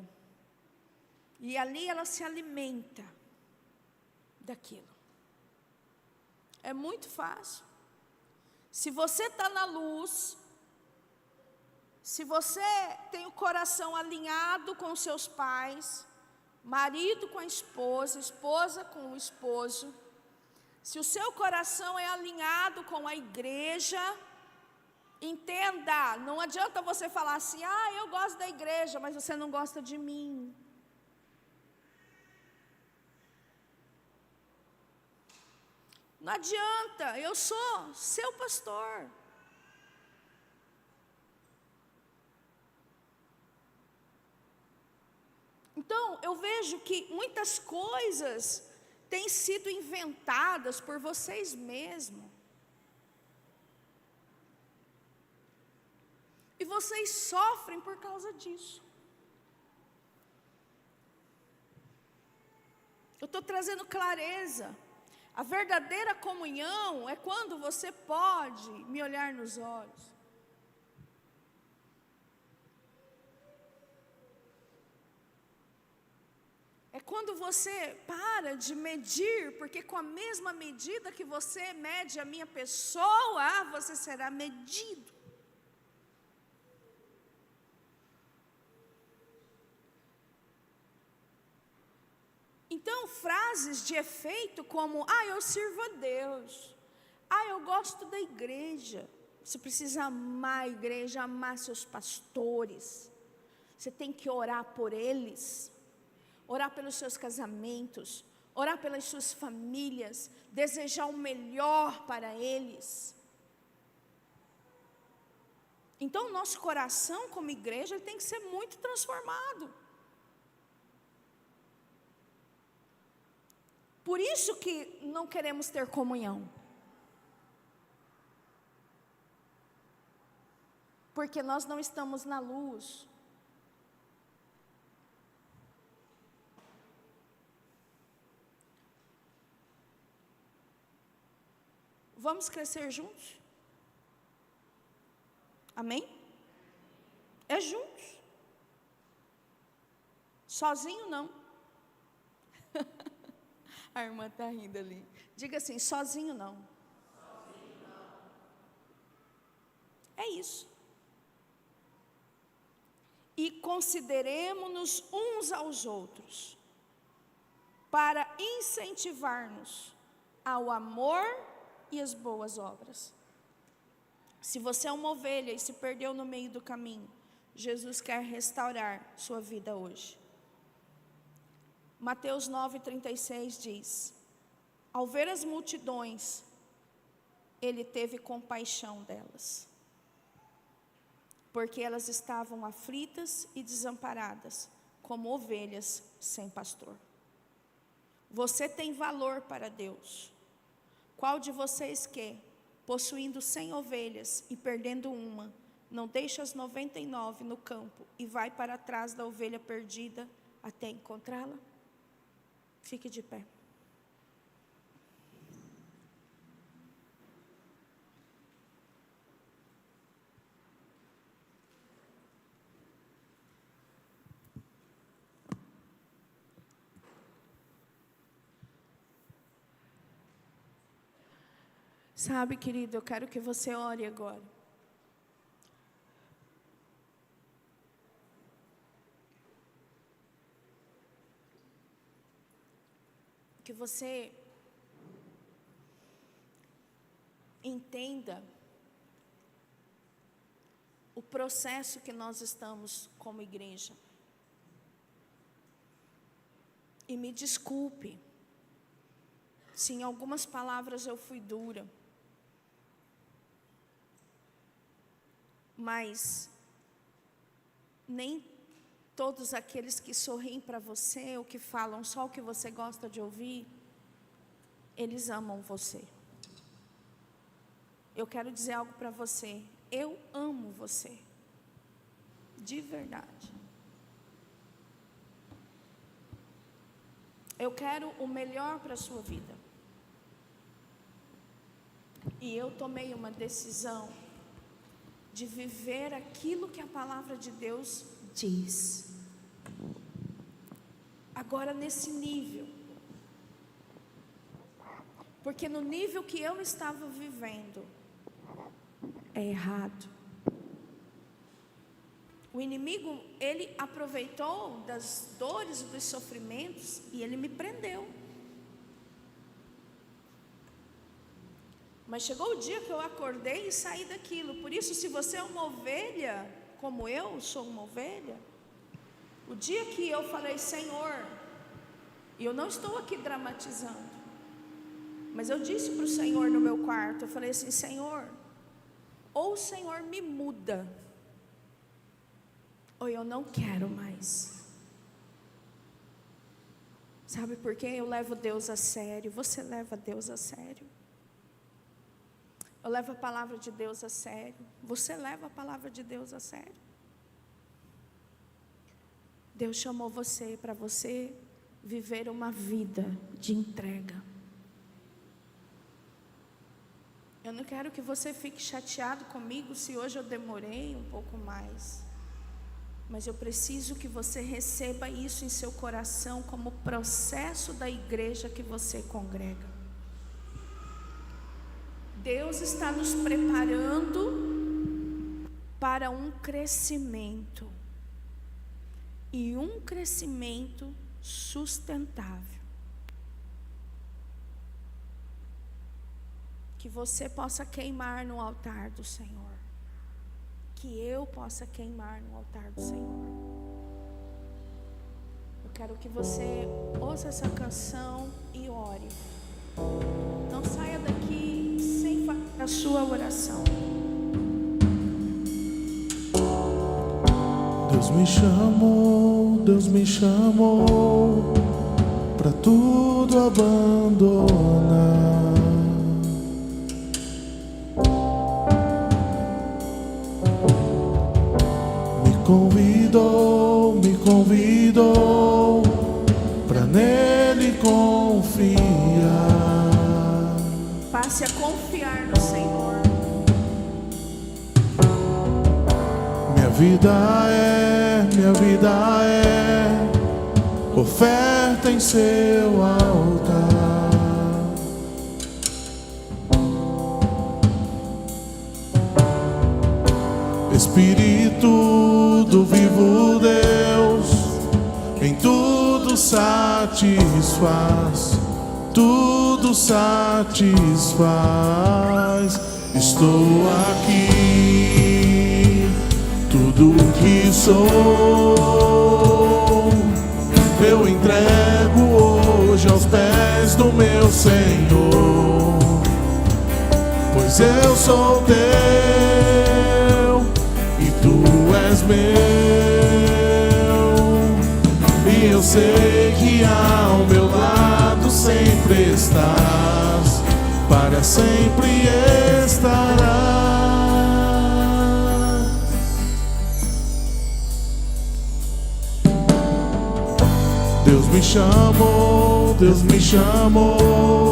E ali ela se alimenta daquilo. É muito fácil. Se você está na luz, se você tem o coração alinhado com os seus pais, marido com a esposa, esposa com o esposo, se o seu coração é alinhado com a igreja, entenda, não adianta você falar assim, eu gosto da igreja, mas você não gosta de mim. Não adianta, eu sou seu pastor. Então, eu vejo que muitas coisas têm sido inventadas por vocês mesmos. E vocês sofrem por causa disso. Eu estou trazendo clareza. A verdadeira comunhão é quando você pode me olhar nos olhos. É quando você para de medir, porque com a mesma medida que você mede a minha pessoa, você será medido. Então, frases de efeito como, eu sirvo a Deus, eu gosto da igreja. Você precisa amar a igreja, amar seus pastores. Você tem que orar por eles, orar pelos seus casamentos, orar pelas suas famílias, desejar o melhor para eles. Então, o nosso coração como igreja ele tem que ser muito transformado. Por isso que não queremos ter comunhão. Porque nós não estamos na luz. Vamos crescer juntos? Amém? É juntos. Sozinho não. A irmã está rindo ali. Diga assim, sozinho não. Sozinho não. É isso. E consideremos-nos uns aos outros, para incentivar-nos ao amor e às boas obras. Se você é uma ovelha e se perdeu no meio do caminho, Jesus quer restaurar sua vida hoje. Mateus 9,36 diz: ao ver as multidões, ele teve compaixão delas, porque elas estavam aflitas e desamparadas, como ovelhas sem pastor. Você tem valor para Deus. Qual de vocês que, possuindo 100 ovelhas e perdendo uma, não deixa as 99 no campo e vai para trás da ovelha perdida até encontrá-la? Fique de pé. Sabe, querido, eu quero que você ore agora. Que você entenda o processo que nós estamos como igreja. E me desculpe se em algumas palavras eu fui dura. Mas nem todos aqueles que sorriem para você, ou que falam só o que você gosta de ouvir, eles amam você. Eu quero dizer algo para você. eu amo você, de verdade. Eu quero o melhor para a sua vida. E eu tomei uma decisão de viver aquilo que a palavra de Deus diz. Agora nesse nível. Porque no nível que eu estava vivendo, é errado. O inimigo, ele aproveitou das dores e dos sofrimentos e ele me prendeu. Mas chegou o dia que eu acordei e saí daquilo. Por isso, se você é uma ovelha, como eu sou uma ovelha, o dia que eu falei, Senhor, e eu não estou aqui dramatizando, mas eu disse para o Senhor no meu quarto, eu falei assim, Senhor, ou o Senhor me muda, ou eu não quero mais. Sabe por quê? Eu levo Deus a sério. Você leva Deus a sério? Eu levo a palavra de Deus a sério. Você leva a palavra de Deus a sério? Deus chamou você para você viver uma vida de entrega. Eu não quero que você fique chateado comigo se hoje eu demorei um pouco mais. Mas eu preciso que você receba isso em seu coração como processo da igreja que você congrega. Deus está nos preparando para um crescimento. E um crescimento sustentável. Que você possa queimar no altar do Senhor. Que eu possa queimar no altar do Senhor. Eu quero que você ouça essa canção e ore. Não saia daqui sem fazer a sua oração. Deus me chamou pra tudo abandonar. Me convidou pra nele confiar. Passe a confiar no Senhor. Minha vida é oferta em seu altar. Espírito do vivo Deus, em tudo satisfaz, tudo satisfaz. Estou aqui, tudo que sou, eu entrego hoje aos pés do meu Senhor, pois eu sou teu e tu és meu, e eu sei que ao meu lado sempre estás, para sempre estarás. Deus me chamou,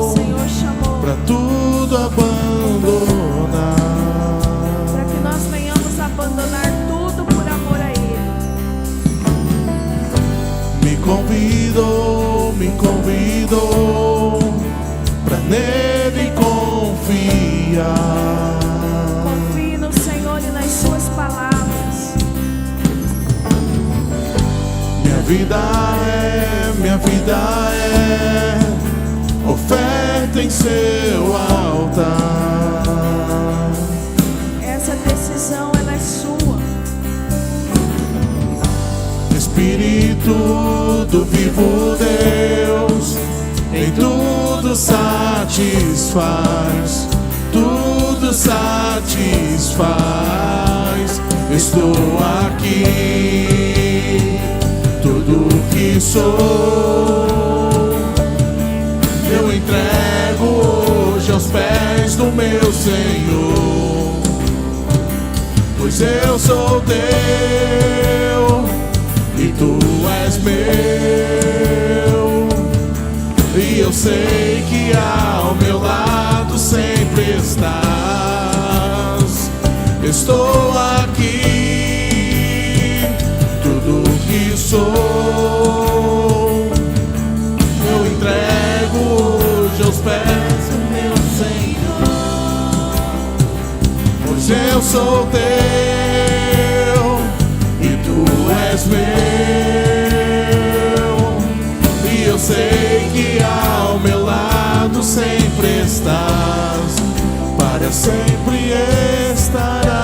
O Senhor chamou pra tudo abandonar. para que nós venhamos abandonar tudo por amor a Ele. Me convidou pra nele confiar. Confie no Senhor e nas suas palavras. Minha vida é oferta em seu altar. Essa decisão ela é sua. Espírito do vivo Deus, em tudo satisfaz, tudo satisfaz. Estou aqui, tudo que sou, eu entrego hoje aos pés do meu Senhor, pois eu sou teu e tu és meu. E eu sei que ao meu lado sempre estás. Estou aqui, tudo que sou eu entrego hoje aos pés do meu Senhor. Pois eu sou teu e tu és meu. E eu sei que ao meu lado sempre estás, para sempre estarás.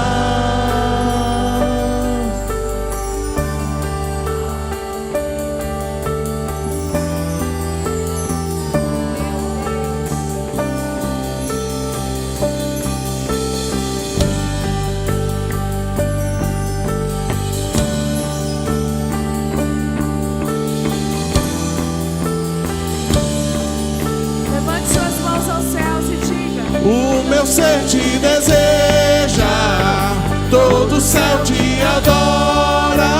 Levante suas mãos aos céus e diga: O meu ser te deseja, todo o céu te adora.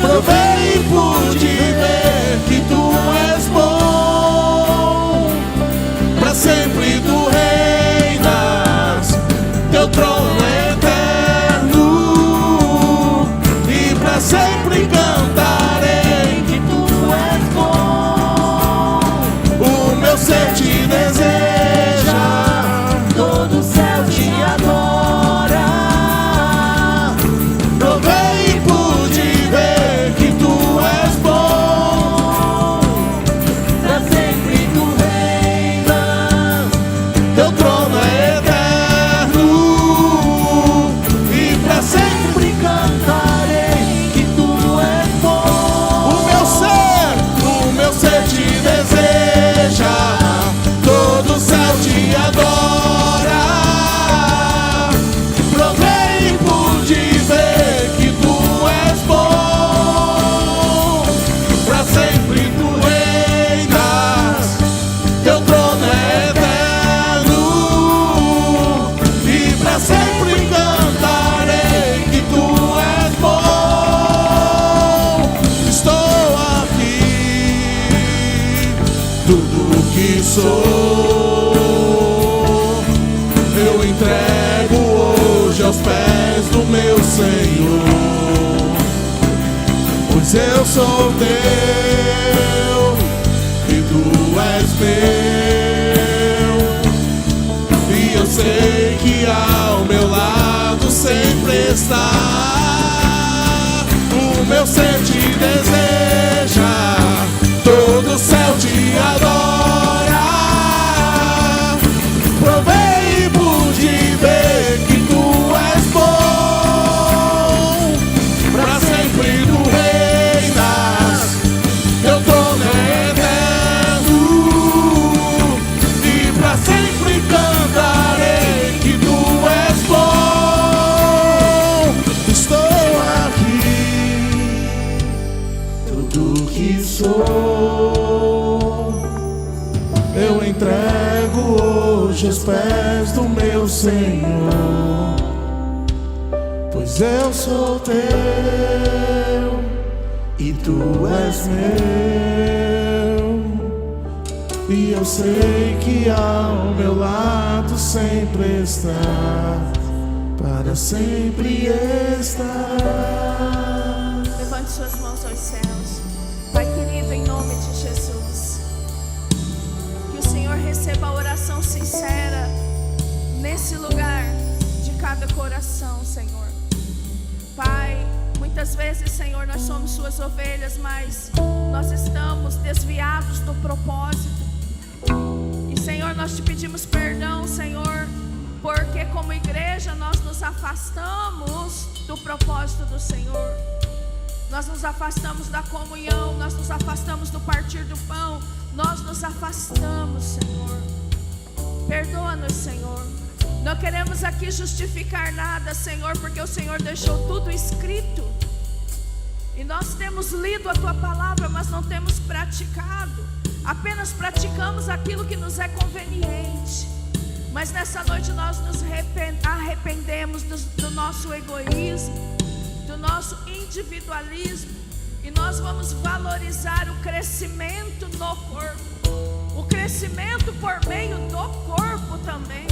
Provei e pude ver que tu és bom. Pra sempre tu reinas, teu trono é eterno. E pra sempre cantarei que tu és bom. O meu ser te deseja, todo o céu te adora. Provei e pude ver que tu és bom. Pra sempre tu reinas, teu trono é eterno. E pra sempre cantarei que tu és bom. O meu ser te deseja, todo o céu te adora. Provei e pude ver que tu és bom. Pra sempre tu reinas, teu trono é eterno. E pra sempre cantarei que tu és bom. Estou aqui, tudo que sou eu entrego hoje aos pés do meu Senhor. Pois eu sou teu e tu és meu. E eu sei que ao meu lado sempre está. O meu ser te deseja, todo o céu te adora. Provei e pude ver que tu és bom. Pra sempre tu reinas, teu trono é eterno. E pra sempre cantarei que tu és bom. Estou aqui, tudo que sou eu entrego hoje aos pés do meu Senhor. Pois eu sou teu e tu és meu. E eu sei que ao meu lado sempre estás, para sempre estarás. levante suas mãos aos céus. Pai querido, em nome de Jesus, que o Senhor receba a oração sincera nesse lugar de cada coração, Senhor. Pai, muitas vezes, Senhor, nós somos suas ovelhas, mas nós estamos desviados do propósito. E, Senhor, nós te pedimos perdão, Senhor, porque como igreja nós nos afastamos do propósito do Senhor. Nós nos afastamos da comunhão, nós nos afastamos do partir do pão, nós nos afastamos, Senhor. Perdoa-nos, Senhor. Não queremos aqui justificar nada, Senhor, porque o Senhor deixou tudo escrito. E nós temos lido a Tua palavra, mas não temos praticado. Apenas praticamos aquilo que nos é conveniente. Mas nessa noite nós nos arrependemos do nosso egoísmo, do nosso individualismo, e nós vamos valorizar o crescimento no corpo, o crescimento por meio do corpo também.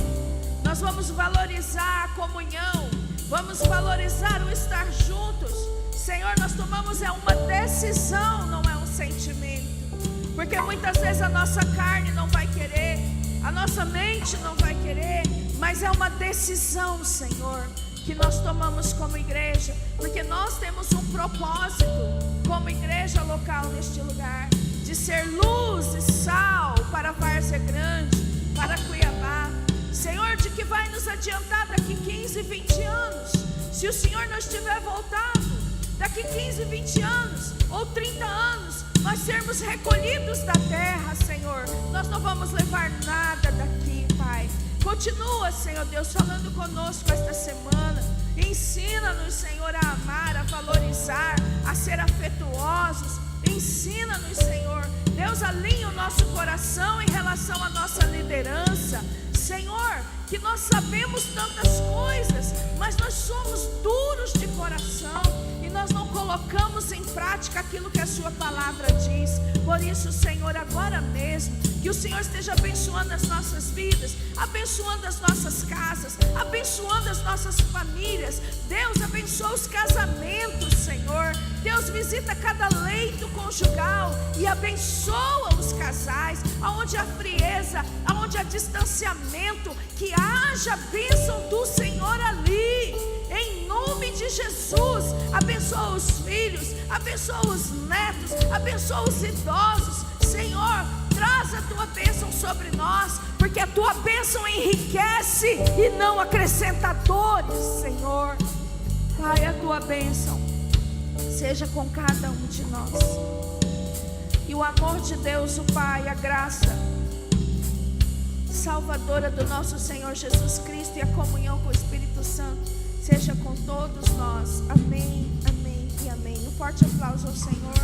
Nós vamos valorizar a comunhão, vamos valorizar o estar juntos. Senhor, nós tomamos uma decisão, não é um sentimento, porque muitas vezes a nossa carne não vai querer, a nossa mente não vai querer, mas é uma decisão, Senhor, que nós tomamos como igreja, porque nós temos um propósito como igreja local neste lugar, de ser luz e sal para a Várzea Grande, para Cuiabá. Senhor, de que vai nos adiantar daqui 15, 20 anos, se o Senhor não estiver voltado, daqui 15, 20 anos ou 30 anos, nós sermos recolhidos da terra, Senhor, nós não vamos levar nada daqui, Pai. Continua, Senhor Deus, falando conosco esta semana. Ensina-nos, Senhor, a amar, a valorizar, a ser afetuosos. Ensina-nos, Senhor Deus, alinha o nosso coração em relação à nossa liderança, Senhor, que nós sabemos tantas coisas, mas nós somos duros de coração e nós não colocamos em prática aquilo que a sua palavra diz. Por isso, Senhor, agora mesmo, que o Senhor esteja abençoando as nossas vidas, abençoando as nossas casas, abençoando as nossas famílias. Deus, abençoa os casamentos, Senhor. Deus, visita cada leito conjugal e abençoa os casais, aonde há frieza, aonde há distanciamento, que haja bênção do Senhor ali, em nome de Jesus. Abençoa os filhos, abençoa os netos, abençoa os idosos. Senhor, traz a tua bênção sobre nós, porque a tua bênção enriquece e não acrescenta dores, Senhor. Pai, a tua bênção seja com cada um de nós, e o amor de Deus, o Pai, a graça salvadora do nosso Senhor Jesus Cristo e a comunhão com o Espírito Santo seja com todos nós. Amém, amém e amém. Um forte aplauso ao Senhor.